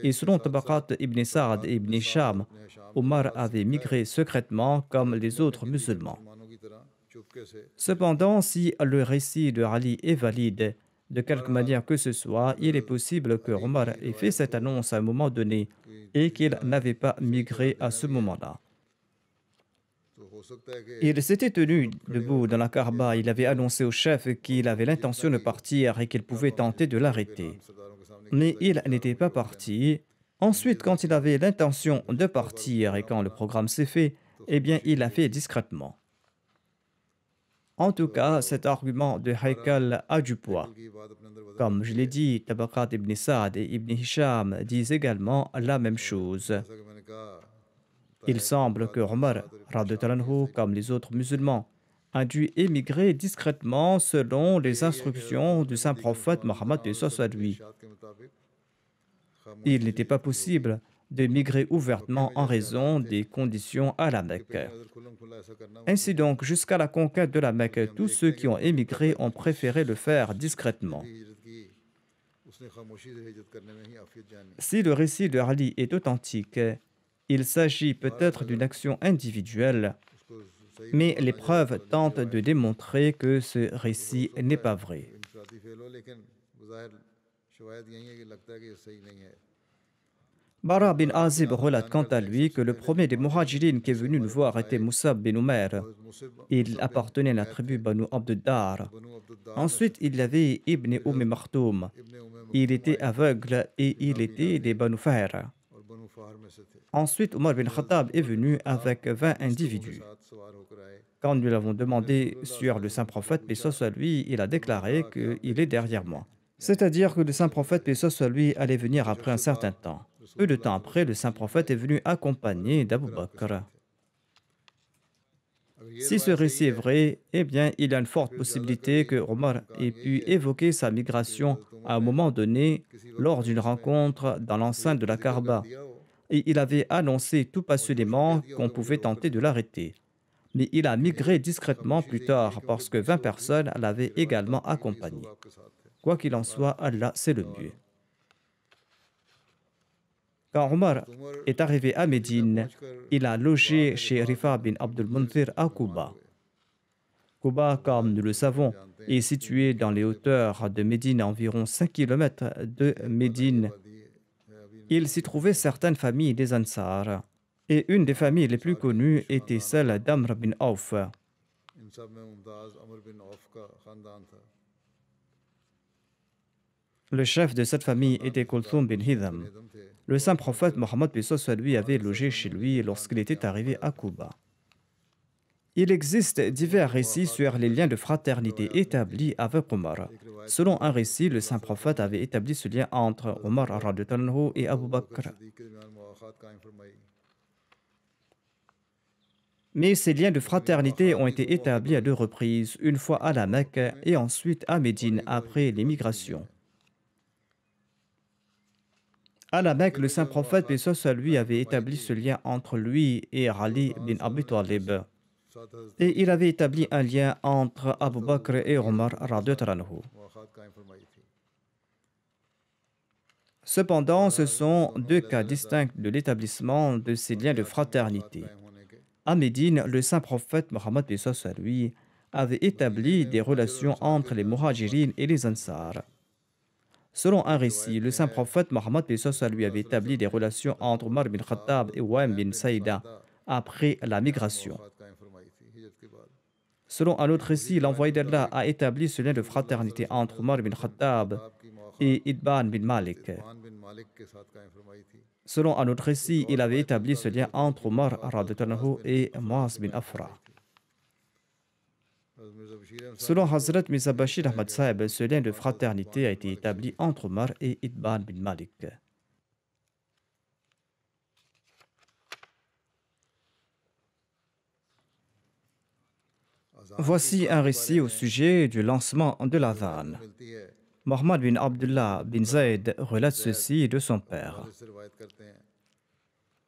Et selon Tabaqat ibn Sa'ad et ibn Hisham, Omar avait migré secrètement comme les autres musulmans.
मुसलमानों की तरह चुपके से
Cependant, si le récit de Ali est valide, de quelque manière que ce soit, il est possible que Omar ait fait cette annonce à un moment donné et qu'il n'avait pas migré à ce moment-là.
तो हो सकता है कि
Il s'était tenu debout dans la Kaaba, il avait annoncé au chef qu'il avait l'intention de partir et qu'il pouvait tenter de l'arrêter.
सरदारों के सामने
Mais il n'était pas parti. Ensuite, quand il avait l'intention de partir et quand le programme s'est fait, eh bien, il l'a fait discrètement. En tout cas, cet argument de Haykal a du poids. Comme je l'ai dit, Tabaqat ibn Sa'd et Ibn Hisham disent également la même chose. Il semble que Omar, radhiyallahu anhu, comme les autres musulmans, a dû émigrer discrètement selon les instructions du saint prophète Mohammed paix soit lui. Il n'était pas possible de migrer ouvertement en raison des conditions à la Mecque. Ainsi donc, jusqu'à la conquête de la Mecque, tous ceux qui ont émigré ont préféré le faire discrètement. Si le récit de Ali est authentique, il s'agit peut-être d'une action individuelle, mais les preuves tentent de démontrer que ce récit n'est pas vrai. Bara bin Azib relate quant à lui que le premier des Muhajirines qui est venu nous voir était Musab bin Umair. Il appartenait à la tribu Banu Abd-Dar. Ensuite, il y avait Ibn Maktoum. Il était aveugle et il était des Banu Fahr. Ensuite, Omar bin Khattab est venu avec 20 individus. Quand nous l'avons demandé sur le saint prophète, paix soit lui, il a déclaré qu'il est derrière moi. C'est-à-dire que le saint prophète, paix soit lui, allait venir après un certain temps. Peu de temps après, le saint prophète est venu accompagné d'Abu Bakr. Si ce récit est vrai, eh bien, il y a une forte possibilité que Omar ait pu évoquer sa migration à un moment donné lors d'une rencontre dans l'enceinte de la Kaaba. Et il avait annoncé tout passionnément qu'on pouvait tenter de l'arrêter. Mais il a migré discrètement plus tard parce que 20 personnes l'avaient également accompagné. Quoi qu'il en soit, Allah, c'est le mieux. Quand Omar est arrivé à Médine, il a logé chez Rifa bin Abdul Munzir à Quba. Quba, comme nous le savons, est situé dans les hauteurs de Médine, à environ 5 km de Médine. Il s'y trouvait certaines familles des Ansar. Et une des familles les plus connues était celle d'Amr bin Auf. Le chef de cette famille était Kulthum bin Hitham. Le saint prophète Mohammed lui avait logé chez lui lorsqu'il était arrivé à Quba. Il existe divers récits sur les liens de fraternité établis avec Omar. Selon un récit, le saint prophète avait établi ce lien entre Omar et Abu Bakr. Mais ces liens de fraternité ont été établis à 2 reprises, une fois à la Mecque et ensuite à Médine après l'émigration. À la Mecque, le saint prophète, paix soit lui, avait établi ce lien entre lui et Ali bin Abi Talib. Et il avait établi un lien entre Abu Bakr et Omar radhiyallahu anhu. Cependant, ce sont 2 cas distincts de l'établissement de ces liens de fraternité. À Médine, le saint prophète Mohammed paix soit lui avait établi des relations entre les Muhajirines et les Ansar. Selon un récit, le saint prophète Mohammed paix soit lui avait établi des relations entre Omar bin Khattab et Waim bin Saïda après la migration. Selon un autre récit, l'envoyé d'Allah a établi ce lien de fraternité entre Omar bin Khattab et Itban bin Malik. Selon un autre récit, il avait établi ce lien entre Omar et Muaz bin Afra. Selon Hazrat Mirza Bashir Ahmad Sahib, ce lien de fraternité a été établi entre Omar et Itban bin Malik. Voici un récit au sujet du lancement de l'adhan. Mohammed bin Abdullah bin Zayd relate ceci de son père.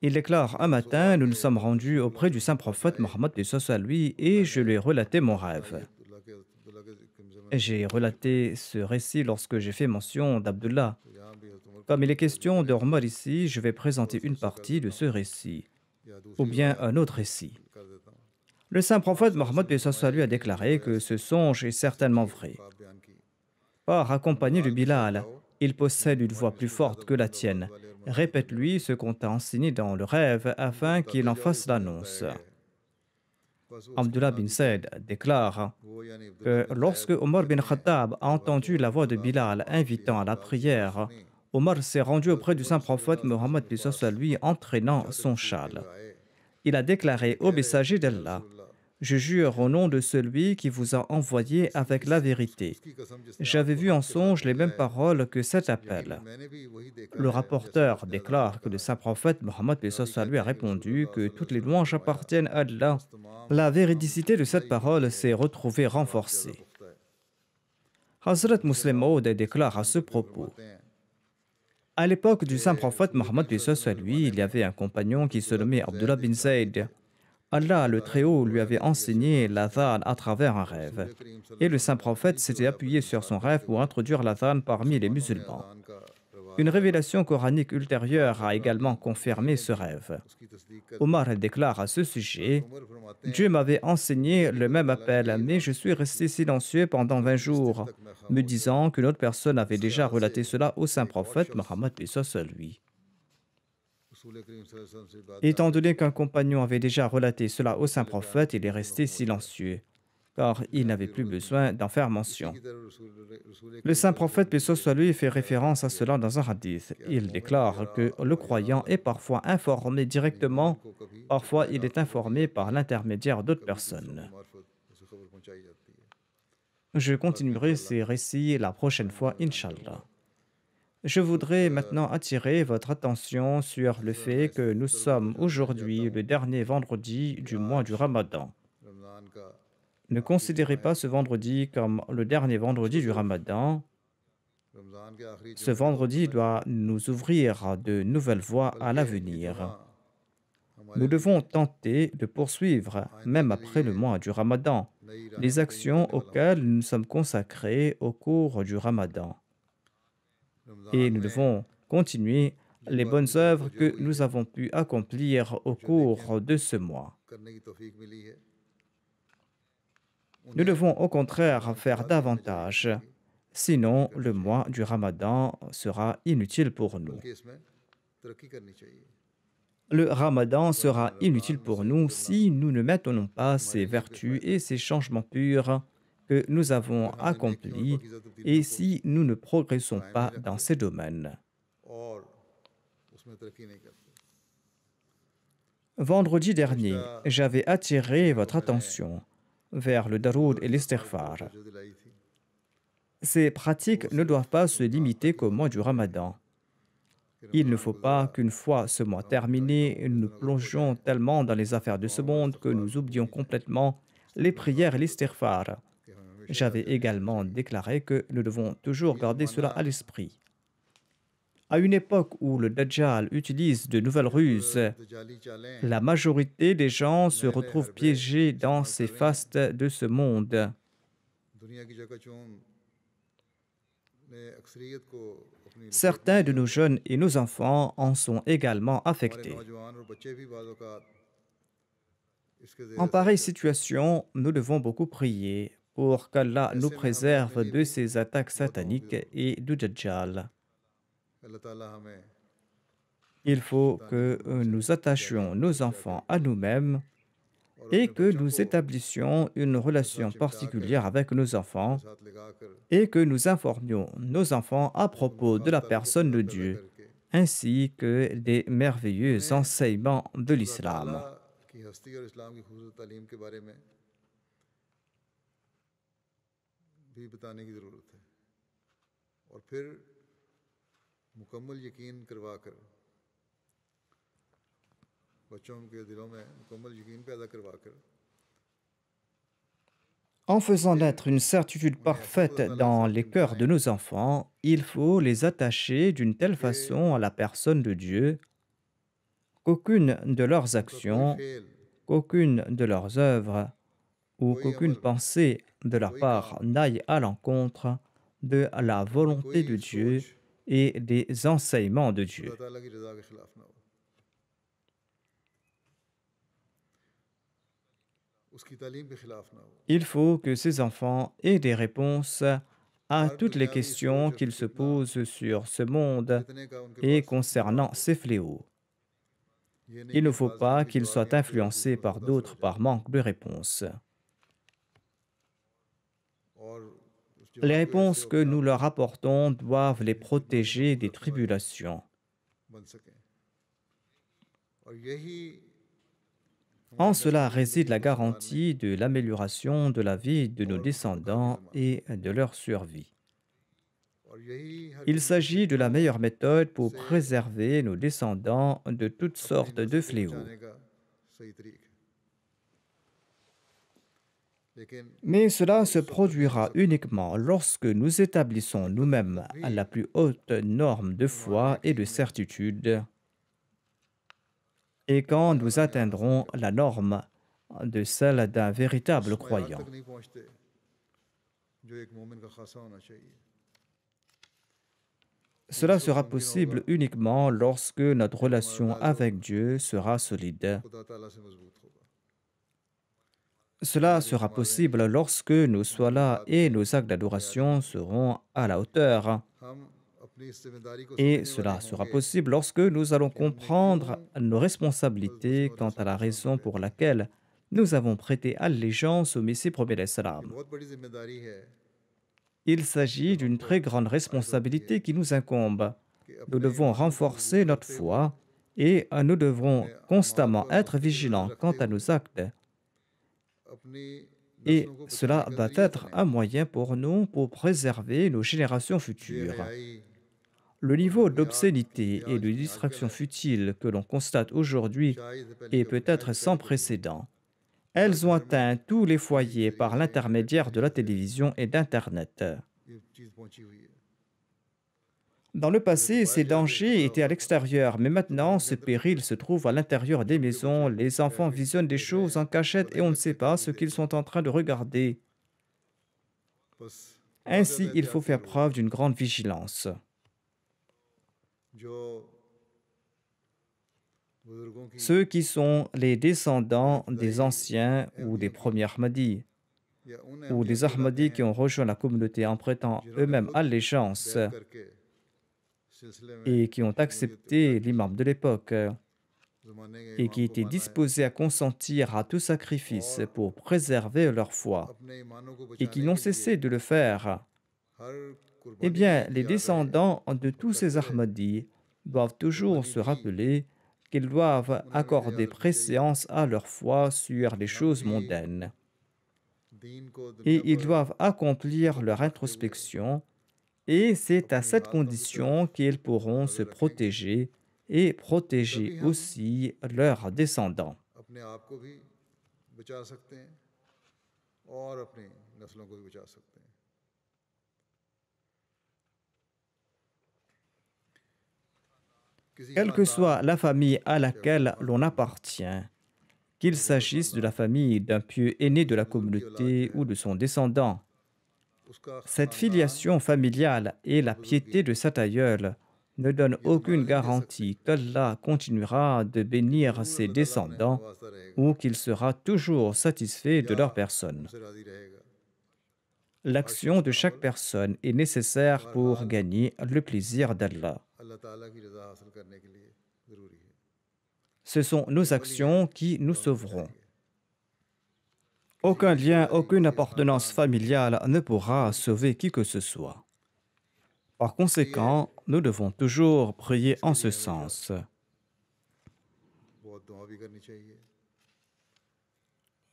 Il déclare: un matin, nous nous sommes rendus auprès du saint prophète Mohammed lui et je lui ai relaté mon rêve. J'ai relaté ce récit lorsque j'ai fait mention d'Abdullah. Comme il est question de Omar ici, je vais présenter une partie de ce récit, ou bien un autre récit. Le saint prophète Mohammed lui a déclaré que ce songe est certainement vrai. Par accompagné de Bilal, il possède une voix plus forte que la tienne. Répète-lui ce qu'on t'a enseigné dans le rêve afin qu'il en fasse l'annonce. Abdullah bin Saïd déclare que lorsque Omar bin Khattab a entendu la voix de Bilal invitant à la prière, Omar s'est rendu auprès du saint prophète Mohammed lui entraînant son châle. Il a déclaré au messager d'Allah: Je jure au nom de celui qui vous a envoyé avec la vérité.
उसकी कसम जिसने
J'avais
आपको
vu en
हक के साथ
songe les mêmes
भेजा है,
paroles que cet
यकीन
appel.
मैंने भी वही देखा
Le
है जैसा
rapporteur
उसने अजान में
déclare que le
कहा है।
saint prophète Mohammed
रावी
lui
कहते
a
हैं कि
répondu
रसूलुल्लाह
que
सल्लल्लाहु
toutes
अलैहि
les
वसल्लम ने
louanges
फरमाया,
appartiennent à Allah.
बस तमाम
La
काम
véridicité de
अल्लाह
cette
ही के लिए
parole
है
s'est retrouvée
जिसका आपसे ज़्यादा
renforcée.
पुख्ता है।
Hazrat
दूसरी
Muslim
जगह
Maud
इसी
déclare à
बयान
ce
करते हुए
propos:
फरमाते हैं
à l'époque
कि
du saint prophète
रसूल
Mohammed
करीम सल्लल्लाहु अलैहि वसल्लम
à
के
lui,
ज़माने
il y
में
avait un compagnon qui se
Abdullah
nommait
बिन
Abdullah
ज़ैद
bin
एक सहाबी थे।
Zayd. Allah,
उन्होंने
le
बताया कि
Très-Haut, lui
गोया
avait
नबी ऐसे
enseigné
बात सुनाई
l'adhan à travers un
और
rêve.
रसूल करीम सल्लल्लाहु
Et
अलैहि
le saint
वसल्लम ने
prophète
वही की
s'était
वजह
appuyé
अपनी
sur son
निगाह
rêve
करते
pour
हुए
introduire l'adhan parmi les
मुसलमानों में
musulmans.
अजान का रवाज
Une
डाला
révélation coranique
और
ultérieure a
घबराने
également
पहले
confirmé
ने
ce
भी
rêve.
उसकी तस्दीक कर दी।
Omar déclare à ce
हज़रत
sujet:
उमर फरमाते
Dieu
हैं
m'avait
कि मुझे
enseigné
भी
le
खुदा
même
ताला ने
appel,
यही
mais
बात
je suis
सिखाई थी
resté silencieux pendant
कि
20
इस दिन
jours,
तक मैं
me
खामोश रहा।
disant qu'une autre personne avait
इस
déjà
ख्याल से
relaté cela au saint
एक और
prophète
शख्स
Mohammed lui.
रसूल करीम सल्लल्लाहु अलैहि वसल्लम से बात
Étant
जानने
donné
लगे।
qu'un compagnon avait déjà relaté cela au saint
पहले बयान
prophète, il est
किए थे
resté
मफहूम हो जाए,
silencieux, car
इसलिए
il
बयान
n'avait
की
plus
जरूरत नहीं।
besoin d'en faire
इसी
mention.
की तरह रसूल
Le
करीम
saint
सल्लल्लाहु अलैहि
prophète, paix
वसल्लम
soit
के
lui, fait
लिए बयान
référence à
किया
cela dans un hadith.
कि अल
Il
मोमिन ला
déclare
यरा
que le
व यरा
croyant est parfois informé
यानी मोमिन
directement,
को कभी
parfois il
छुपाया
est
हुआ भी
informé
जाता
par
है,
l'intermédiaire d'autres
कभी दूसरों की
personnes.
मार्फत उसे खबर पहुंचाई जाती है।
Je
बाकी
continuerai
इंशाअल्लाह
ces récits la prochaine
आइंदा
fois,
बयान करूंगा।
Inch'Allah. Je
उस
voudrais maintenant attirer votre attention sur le
मसलन मैं
fait
इस
que nous
तरफ
sommes
तवज्जो दिलाना चाहता
aujourd'hui
हूँ
le dernier vendredi
कि
du mois
आज
du Ramadan.
रमज़ान का
Ne
आखिरी जुमा
considérez
है।
pas ce vendredi comme le dernier vendredi
उसको
du
सिर्फ
Ramadan.
रमज़ान के आखिरी
Ce
जुमे तौर पर
vendredi
न
doit
जाने,
nous ouvrir de nouvelles voies à
बल्कि ये जुमा
l'avenir.
हमारे
Nous devons
लिए
tenter de poursuivre,
आइंदा
même
के
après le
लिए
mois du Ramadan,
नई राहें
les
तय्युम
actions
करने वाला होना
auxquelles nous nous
चाहिए।
sommes consacrés au cours du Ramadan.
Ramzan
Et nous
में
devons continuer
जिन
les
बातों
bonnes
की तरफ
œuvres
तवज्जो
que
हुई
nous
है,
avons pu accomplir au
जो नेकियां
cours de ce mois.
करने की तौफीक मिली है,
Nous
उन्हें
devons au contraire
रमज़ान के
faire
बाद भी हमें जारी
davantage,
रखने की
sinon
कोशिश
le
करनी
mois
चाहिए,
du Ramadan sera inutile pour nous.
बल्कि इसमें तरक्की करनी चाहिए।
Le Ramadan
वरना
sera
रमज़ान
inutile
में
pour
सही
nous
गुजरना
si nous ne maintenons pas
हमारे
ces
लिए
vertus
बेफायदा
et
है।
ces changements purs que nous avons
अगर हमने नेकियों और
accomplis
पाकीज़ा तब्दीलियों
et
को
si nous ne progressons
कायम नहीं
pas dans
रखते
ces domaines.
और उसमें तरक्की नहीं करते।
Vendredi dernier,
गुज़श्ता
j'avais attiré
दिनों
votre
मैंने
attention vers le
दुरूद
daroud
और
et
इस्तिग़फ़ार को
l'istighfar.
तवज्जो दिलाई थी।
Ces
वो
pratiques ne
सिर्फ
doivent pas se
रमज़ान
limiter
तक ही
qu'au mois
मौजूद
du
नहीं रहें
Ramadan.
कि
Il ne
रमज़ान
faut
गुज़रा,
pas qu'une fois ce mois
कामों कारियों
terminé,
में
nous
इतना गर्क हो
plongions
जाएं
tellement dans les affaires
कि
de ce
दुआओं और
monde que
इस्तिग़फ़ार
nous
को भूल
oublions
ही जाएं।
complètement
इसलिए
les
रमज़ान
prières et
में
l'istighfar.
कि हमें हमेशा याद
J'avais
दिलाते रहना
également
चाहिए।
déclaré que nous devons toujours
ये
garder
ज़माना
cela à l'esprit. À une époque où le Dajjal utilise de nouvelles
सिर्फ
ruses,
दजाली चालें,
la majorité des gens se
नए नए
retrouvent
हरबे
piégés dans
इस्तेमाल
ces
कर रहे हैं।
fastes de ce monde.
दुनिया की चकाचौंध ने अक्सरियत को अपनी लपेट में
Certains de
लिया
nos
हुआ है।
jeunes et nos enfants en sont également
हमारे
affectés.
नौजवान और बच्चे भी बाज़ औक़ात इसके ज़ेर
En
असर
pareille
रहते हैं।
situation, nous devons beaucoup prier pour qu'Allah nous
ऐसे में हमें अपने
préserve
लिए
de
भी
ces attaques
दुआ दुआओं की
sataniques
ज़रूरत
et du Dajjal.
है। अल्लाह ताला हमें
Il faut
शैतानी
que
जुल्म से
nous attachions
हिफाजत
nos
अता
enfants à
करके
nous-mêmes
और
et
अपने
que
बच्चों
nous
को
établissions une
अपने साथ
relation
चिपका कर
particulière avec nos
अपने
enfants
साथ लगा कर
et que nous informions nos enfants à
और
propos de la
मुखालता को
personne de
पैदा
Dieu
करके
ainsi que des merveilleux
उन्हें
enseignements de
खुदा ताला
l'islam.
की हस्ती और इस्लाम की खूबसूरत तालीम के बारे में भी बताने की ज़रूरत है और फिर मुकम्मल यकीन करवा कर बच्चों के दिलों में मुकम्मल यकीन पैदा करवा कर
En faisant naître une certitude
उन्हें ऐसा
parfaite
खुदा ताला के
dans
साथ
les cœurs de
चिपकाएं
nos enfants, il faut les attacher d'une telle
कि
façon à la personne de Dieu qu'aucune de leurs
उनका कोई
actions,
fail,
qu'aucune de leurs œuvres ou
कोई
qu'aucune
अमल,
pensée de leur
कोई
part
काम,
n'aille à l'encontre de la
उनकी
volonté de
कोई
Dieu
सोच
et des enseignements de
खुदा
Dieu.
ताला की रज़ा के खिलाफ ना हो, उसकी तालीम के खिलाफ ना हो।
Il faut que ces enfants aient des réponses à
हर
toutes les
दुनियावी
questions
सोच और
qu'ils se
फितना
posent sur ce monde
फितने का उनके
et
पास
concernant
जवाब हो।
ces fléaux.
ये नहीं
Il
कि
ne faut
बाज़
pas
लोगों की
qu'ils
दुआ
soient
की वजह से
influencés
दूसरों से
par
मुतासर हो
d'autres
जाए
par manque de réponses.
और उस
Les
जवाब की वजह से
réponses
वो
que
अपने
nous
आप
leur
को
apportons doivent les
अपनी खिदमत में
protéger des
मददमंद
tribulations.
बन सकें और यही
En cela réside la garantie de l'amélioration de la vie de nos descendants et de leur survie.
और यही हर
Il
किसी की
s'agit de la
हिकमत
meilleure méthode pour
से
préserver nos descendants de toutes
अपनी
sortes de
नस्ल को
fléaux.
बचाने का सही तरीका है लेकिन
Mais cela se
उस वक्त तक नहीं हो
produira
सकता
uniquement lorsque nous établissons
जब तक
nous-mêmes
भी
la plus haute norme de
ईमान
foi et de
यकीन में
certitude et quand
ईमान
nous
लाना यहाँ हासिल
atteindrons
करते
la norme de celle d'un
उस
véritable
मयार
croyant.
तक नहीं पहुंचते जो एक मोमिन का खासा होना चाहिए
Cela
उस वक्त
sera
मुमकिन होगा
possible uniquement lorsque notre
जब हमारा
relation
ताल्लुक
avec Dieu sera solide.
खुदा ताला से मजबूत होगा
Cela
हमारी
sera
नमाजें
possible lorsque nos
हमारी
solas et
इबादतें
nos actes
हमारी
d'adoration
तैयारियां
seront à la hauteur.
हम अपनी इस जिम्मेदारी को
Et
समझने वाले
cela sera
होंगे
possible lorsque nous allons
कि हमने क्यों
comprendre nos
हज़रत
responsabilités
मसीह
quant à la
अलैहिस्सलाम को
raison pour
भेजा है
laquelle nous avons prêté allégeance au Messie premier
ये
salam.
बहुत बड़ी जिम्मेदारी है
Il
जो
s'agit
हम
d'une
पर
très grande
आयद होती है
responsabilité qui nous incombe.
कि
Nous
अपने
devons
ईमानों को
renforcer
मजबूत
notre
करते हुए
foi et nous devrons
अपने अमाल
constamment
को
être
इज़्ज़त
vigilants quant
रखते
à
हुए
nos actes.
अपनी
Et
नस्लों को बचाने
cela
का
va
जरिया
être un
बने
moyen pour nous pour préserver nos générations futures.
बेहयाई
Le
और
niveau
लफ्ज़ियात
d'obscénité et
लिहाज
de
में आजकल
distraction
है
futile que l'on constate aujourd'hui
शायद पहले
est
कभी शायद
peut-être
पहले
sans
कभी नहीं
précédent.
हर
Elles ont
घर में
atteint tous les
टीवी के
foyers par
जरिए से इंटरनेट के
l'intermédiaire de la
जरिए से
télévision et d'Internet.
ये चीज़ पहुंची हुई है
Dans le
अगर
passé,
बाहर
ces
जाके
dangers
खतरा
étaient à
होता था
l'extérieur, mais
तो
maintenant,
घरों के
ce
अंदर भी
péril se trouve à l'intérieur des
छोटे
maisons.
बच्चे
Les enfants
बैठ के
visionnent des
देख रहे
choses en
हैं
cachette
पता
et
नहीं
on ne
लगता
sait
क्या
pas
चीज़
ce
देख
qu'ils
रहे हैं
sont en train de regarder.
बस बहुत ज़्यादा
Ainsi, il faut
एहतियात की
faire
ज़रूरत
preuve
है
d'une grande vigilance.
जो बुजुर्गों की
Ceux qui sont les descendants des
इब्तदाई
anciens ou des
अहमियों की
premiers Ahmadis,
या उन
ou
अहमियों
des
को बताते
Ahmadis qui
हैं
ont rejoint la communauté en prêtant
जिन्होंने
eux-mêmes
खुद
allégeance
बैत करके सिलसिले में
et qui ont
शमूलियत इख्तियार
accepté
की
l'imam de l'époque
ज़माने के
et
इमाम
qui
को
étaient
माना है
disposés à consentir à tout sacrifice
और
pour préserver leur foi
अपने ईमानों को
et qui
बचाने
n'ont
के लिए
cessé de le faire.
हर
Eh
कुर्बानी
bien,
की
les
याद रहे
descendants de
और
tous ces
करते रहे
Ahmadis doivent toujours
कुर्बानी
se
दी
rappeler qu'ils doivent
उन्हें हमेशा याद
accorder
रखनी चाहिए
préséance à leur foi sur les
कि हम
choses
भी
mondaines.
दीन को दुनिया
Et ils
पर
doivent accomplir leur
मुकद्दम रखते हुए
introspection, et c'est à
अपनी
cette
हालतों की तरफ
condition qu'ils pourront se
नजर रखेंगे
protéger et protéger
तभी हम
aussi leurs descendants.
अपने आप को भी बचा सकते हैं और अपनी नस्लों को भी बचा सकते हैं किसी
Quelle que
खानदान
soit la famille à
चाहे वो
laquelle l'on
मुसलमान हो
appartient, qu'il
बुजुर्ग
s'agisse de la
खानदान
famille d'un pieux aîné de
किसी
la
बुजुर्ग की औलाद जो
communauté
है
ou de son descendant,
उसका
cette
खानदान
filiation familiale et
उस
la
बुजुर्ग
piété
की
de cet aïeul ne donnent
ये
aucune
ज़माना नहीं दे सकते
garantie qu'Allah continuera de
कि
bénir
ज़रूर
ses
अल्लाह ताला उन्हें
descendants
नवाजता रहेगा
ou qu'il sera toujours satisfait de
या
leur personne.
उनसे राजी रहेगा हर
L'action
शख्स
de
का
chaque
अमल
personne est nécessaire pour
बहरहाल
gagner le plaisir d'Allah.
अल्लाह ताला की रज़ा हासिल करने के लिए ज़रूरी है
Ce sont
ये
nos
अमल ही है
actions qui nous
जो हमें
sauveront.
बचाएंगे किसी
Aucun
की
lien,
रिश्तेदारी
aucune
किसी
appartenance
खानदान
familiale ne
किसी
pourra
बुजुर्ग की
sauver qui que ce soit. Par
इसलिए
conséquent, nous devons toujours prier
इसके
en
लिए
ce
हमेशा
sens.
बहुत दुआ भी करनी चाहिए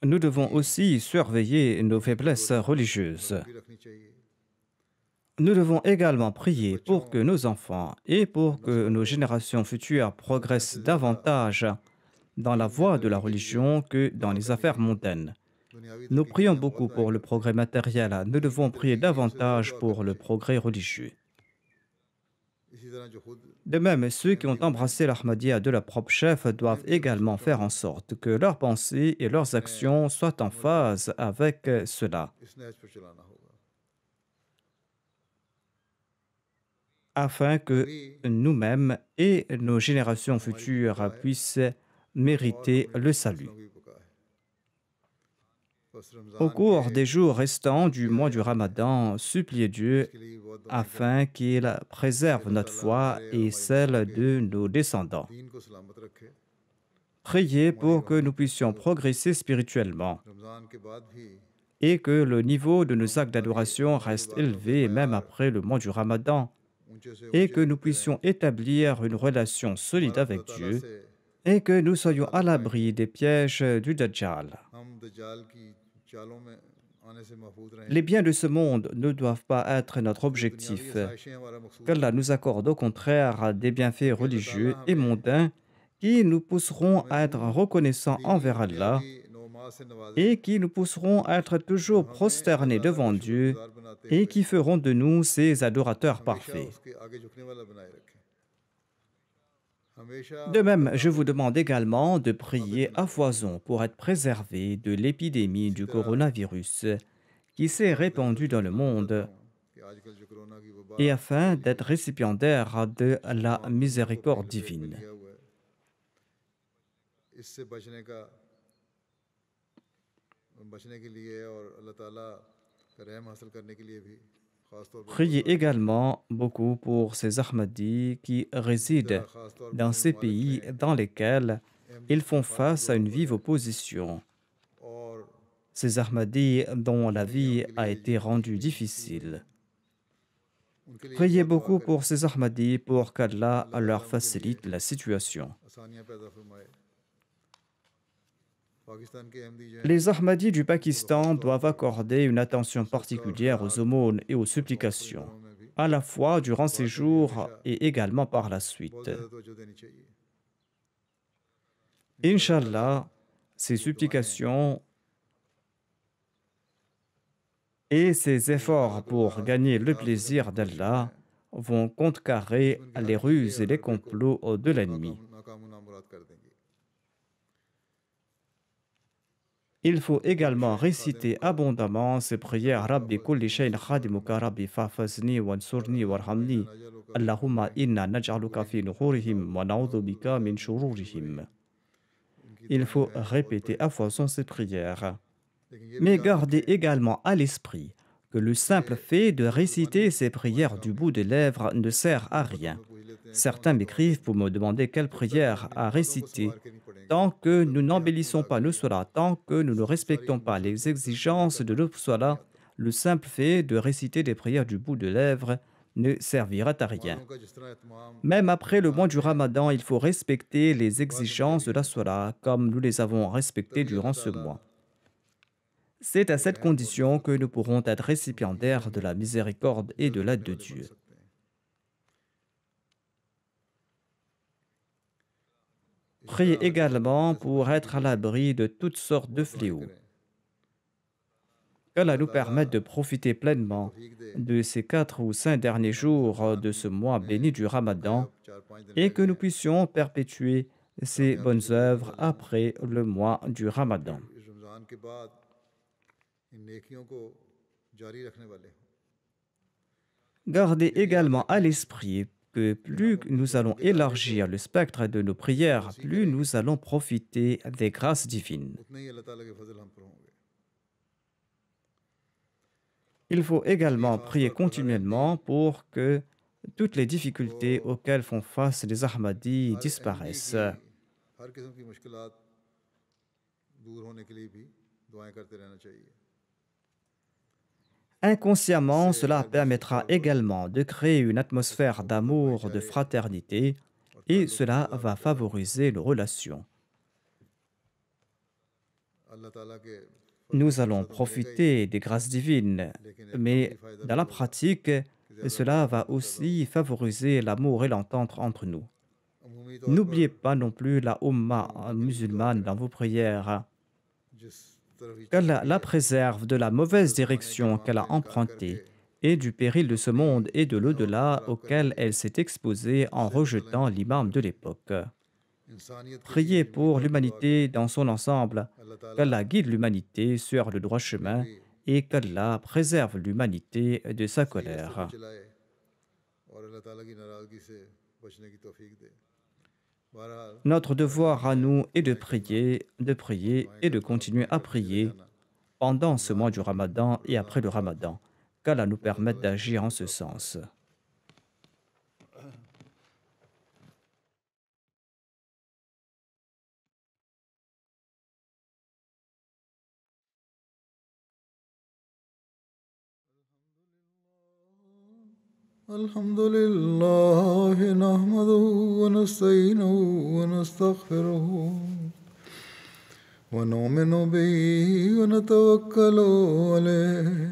Nous devons
अपनी
aussi surveiller nos faiblesses
कमज़ोरियों पर
religieuses.
नज़र भी रखनी चाहिए
Nous devons également prier
बच्चों
pour que nos enfants et pour que
नस्लों
nos
को
générations futures
दुनिया
progressent
से ज़्यादा
davantage dans la
दीन में
voie de la
तरक्की के लिए
religion que dans
दुआ
les
करनी
affaires
चाहिए
mondaines.
दुनियावी
Nous
तरक्की के
prions
लिए हम बहुत
beaucoup
दुआएं
pour le
करते हैं
progrès matériel. Nous
दीनी
devons prier
तरक्की के लिए हमसे ज़्यादा
davantage
दुआ
pour
करनी
le
चाहिए
progrès religieux.
इसी तरह जो खुद
De même, ceux qui ont
Ahmadi बने हैं
embrassé l'Ahmadiyya de leur propre chef doivent
उन्हें भी अपनी
également
सोचों
faire
को
en sorte que leurs pensées et leurs
अपने
actions soient en
अमल को
phase avec cela,
इस नहज पर चलाना होगा
afin que
तभी
nous-mêmes et nos générations
हमारी भी
futures
बका है
puissent
और
mériter
हमारी
le salut.
नस्लों की भी बका है बस
Au
रमज़ान
cours
के
des jours restants du
महीने
mois
आने
du
वाले हैं
Ramadan, suppliez Dieu
इसके लिए भी बहुत दुआएं करें
afin qu'il
कि
préserve
अल्लाह
notre
ताला
foi
हमारे और
et
हमारी
celle
नस्लों के
de nos descendants.
दीन को सलामत रखे
Priez
हमारी
pour que
रूहानी
nous puissions
तरक्की हो
progresser spirituellement
रमज़ान के बाद भी
et que le niveau de nos
हम
actes
हमारी
d'adoration
अमाल
reste
इबादतों के
élevé même
मयार
après le mois du Ramadan
ऊंचे से
et
ऊंचे
que nous
रखते
puissions
रहें
établir une relation solide
हमारा खुदा
avec
ताला
Dieu
से
et que nous soyons à l'abri des pièges du Dajjal.
हम दज्जाल की चालों में आने से महफूज रहें
Les biens de ce monde ne doivent pas être notre
जो दुनियावी
objectif.
आसाइशें हमारा मकसूद
Qu'Allah
नहीं
nous accorde au contraire des bienfaits
क्योंकि अल्लाह ताला
religieux et
हमें
mondains qui nous pousseront
हमें
à être reconnaissants
दीनी
envers Allah
दुनियावी नौमाद से नवाजे
et qui nous pousseront à être
जो
toujours
हमें अल्लाह
prosternés
ताला का
devant Dieu
शुक्रगुजार बनाते
et
हुए
qui feront de nous ses adorateurs
हमेशा
parfaits.
उसके आगे झुकने वाला बनाए रखें हमेशा
De même,
अल्लाह
je
के
vous demande également de
Abid
prier à
बनाए रखें
foison pour être préservé de l'épidémie
इसी
du
तरह
coronavirus qui s'est
मैं आखिर में
répandue dans le
तर्जुमा कर जाता
monde
हूँ कि आजकल जो कोरोना की वबा
et afin
फैली है
d'être récipiendaire de la
तमाम दुनिया को अपनी
miséricorde
लपेट में
divine.
लिया हुआ है इससे बचने के लिए और अल्लाह ताला का रहम हासिल करने के लिए भी ख़ास तौर पर बहुत
Priez
ज़रूरी है
également beaucoup pour ces Ahmadis qui
इसी
résident
तरह ख़ास तौर पर
dans
जिन
ces
ममालिक
pays
में
dans lesquels
Ahmadi
ils font
तूफ़ान का
face à
दौर
une
पर
vive
है
opposition.
और
Ces Ahmadis dont la
दुनिया
vie
उनके
a
लिए
été rendue
यकीनी मुसीबत
difficile.
उनके लिए
Priez
दुआ
beaucoup
करें
pour ces Ahmadis pour qu'Allah
अल्लाह
leur
ताला उनके लिए
facilite la situation.
आसानियाँ पैदा फरमाए पाकिस्तान के अहमदी जो हैं
Les Ahmadis du
उनको तो ख़ास
Pakistan
तौर
doivent
पर
accorder une attention
सदका और
particulière aux
खैरात
aumônes et aux
और तवक्कुल इन
supplications,
दिनों में भी
à la fois durant ces
दुआ के लिए
jours
हमेशा
et également par la
बहुत
suite.
ज़्यादा तवज्जो देनी चाहिए इंशाअल्लाह ताला
Inch'Allah, ces
ये दुआएं
supplications et ces
जो अल्लाह ताला
efforts
को
pour
राज़
gagner le
राज़ करने
plaisir
की कोशिशों में
d'Allah vont contrecarrer
दुश्मन की हर
les
हीले
ruses
और
et les
हरबे को
complots de l'ennemi.
नाकाम नामुराद कर देंगे
Il faut
रब्बी कुल्ली
également
शैइन खादिम
réciter
का
abondamment ces prières Rabbi kulli
फहफ़ज़नी
shayn
वंसुरनी
khadimuka
वरहमनी
Rabbi fahfazni wansurni
अल्लाहुम्मा इन्ना
warhamni.
नजअलुका फ़ी
Allahumma
नुहूरिहिम
inna naj'aluka fi
नुहूरिहिम व
nuhurihim wa na'udhu
नऊज़ु
bika
बिका
min
मिन
shururihim.
शुरूरिहिम इनकी
Il
दुआएं जो
faut
हैं बहुत
répéter
बड़ी
à
हैं
foison ces prières.
लेकिन ये भी
Mais
याद
gardez
रखें
également à l'esprit que le
कि
simple fait de
सिर्फ ज़ुबानी
réciter ces
हमारे
prières
काम
du
नहीं
bout des
आती
lèvres ne sert à
दुआ तो
rien.
हमें पूछ लेते हैं कौन
Certains
सी दुआ
m'écrivent
पढ़ें
pour me demander quelle
जब तक हम
prière
इन
à
नमाज़ों को
réciter.
संवार के नहीं पढ़ेंगे
Tant que
तब
nous
उनके हक़ में
n'embellissons
अदा
pas nos
करेंगे
solas, tant que nous ne
सारी
respectons pas
नुसरत
les
मदद पूरी
exigences de
करना
nos
नहीं
solas,
आता
le simple fait de réciter des prières du bout de lèvres ne servira à rien.
नमाज़ों का जिस तरह एहतमाम
Même après le mois
Ramzan
du
में
Ramadan, il faut respecter les
दुआ से
exigences
मिलेगी
de la Salah comme nous les avons respectées
तभी अल्लाह
durant ce
ताला
mois. C'est à
के
cette
रहम और
condition
Nusrat
que nous pourrons être
हम हकीकत
récipiendaires de
में
la miséricorde et de
जज्ब
l'aide
करने
de
वाले बन
Dieu.
सकते हैं इसी तरह
Priez
हर किस्म के
également
फतने से
pour
बचने के
être à
लिए भी
l'abri de toutes sortes de
बहुत दुआएं
fléaux.
करें
Qu'Allah
अल्लाह
nous
ताला
permette de profiter
हमें
pleinement
तौफीक दे
de ces 4 ou 5 derniers
कि हम इस
jours
रमज़ान
de ce mois
में
béni du
जो बकाया
Ramadan
4-5 दिन
et
रह
que
गए
nous
हैं
puissions perpétuer ces
कामयाबी
bonnes
से पूरे
œuvres
गुजार लें
après le mois du
और फिर
Ramadan.
इस रमज़ान के बाद इन नेकियों को जारी रखने वाले हों
Gardez
ये भी याद
également à
रखें
l'esprit que
कि हम
plus
अपनी
nous allons
ज़िंदगी के दायरे को
élargir le spectre de nos
उससे
prières,
वसी
plus
करेंगे
nous allons profiter des grâces divines.
उतने ही अल्लाह ताला के फजल हम पर होंगे
Il faut
इसलिए
également
ख़ास
prier
तौर पर हर Ahmadi
continuellement pour que toutes les
को
difficultés auxquelles font face les Ahmadis
हर अहमदी
disparaissent.
की हर किस्म की मुश्किलात दूर होने के लिए भी दुआएं करते रहना चाहिए
Inconsciemment,
इससे
cela
गैर मुनसब
permettra
तौर पर
également de créer une atmosphère
किस्मों की नरमाइश
d'amour, de
आए
fraternité,
और
et
ताल्लुक़ में
cela va
मज़ाक़ पैदा हो
favoriser nos relations.
अल्लाह ताला के फजल
Nous
से
allons
बरसा तो मिलेगा ही
profiter des grâces divines,
लेकिन एक
mais
अमली फ़ायदा
dans
भी
la
होगा
pratique,
कि ज़्यादा
cela va
मोहब्बत पैदा
aussi
होगी
favoriser l'amour et l'entente entre nous.
अमूमी तौर पर
N'oubliez pas non plus la
हर
Ummah
उम्मत के लिए भी दुआ
musulmane
करें
dans vos prières.
जिस तरफ ये चल
Qu'Allah
रही
la
है
préserve de la
हर
mauvaise
ज़माने के
direction
अवाम
qu'elle
का
a
इनकार करके
empruntée et du péril de ce
अपनी
monde et de
दुनिया और
l'au-delà
खराब करने
auquel
की
elle s'est exposée en
सबसे बदला
rejetant
इंतहाम
l'imam de
रखें
l'époque.
इंसानियत के लिए
Priez
मजमूई
pour
तौर पर दुआ
l'humanité
करें
dans son ensemble,
अल्लाह ताला
qu'Allah guide l'humanité sur le droit
हमें
chemin
भी
et qu'Allah préserve l'humanité de sa
सही रास्ते पर
colère.
चलाए और अल्लाह ताला की नाराज़गी से बचने की तौफीक दे बहरहाल
Notre
हर
devoir
काम
à
में
nous est
दुआएं करना
de
और
prier
दुआएं
et de
करना और
continuer
दुआएं
à
करते चले
prier
जाना
pendant ce
Ramzan
mois du
में भी
Ramadan
और
et
रमज़ान
après le
के बाद भी
Ramadan. Qu'Allah nous
अल्लाह
permette
ताला इन
d'agir
खुशियों
en
को
ce
अता फरमाए
sens.
الحمد لله نحمده ونستعينه ونستغفره ونؤمن به ونتوكل عليه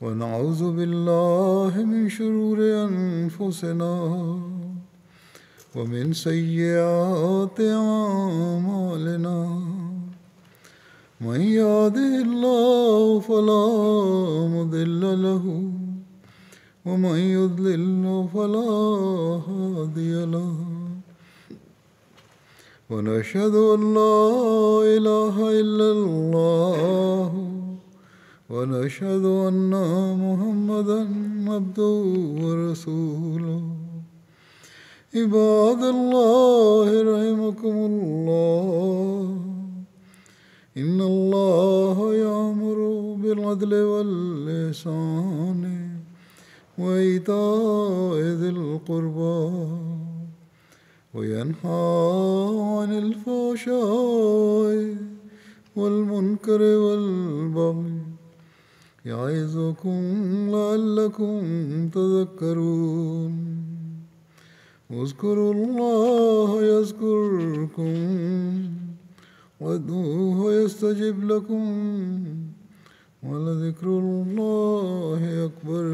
ونعوذ بالله من شرور أنفسنا ومن سيئات أعمالنا من يهده الله فلا مضل له ومن يضلل فلا هادي له ونشهد أن لا إله إلا الله ونشهد أن محمدا عبده ورسوله عباد الله رحمكم الله إن الله يأمر بالعدل والإحسان وإيتاء ذي القربى وينهى عن الفحشاء والمنكر والبغي يعظكم لعلكم تذكرون اذكروا الله يذكركم وادعوه يستجب لكم ولذكر الله أكبر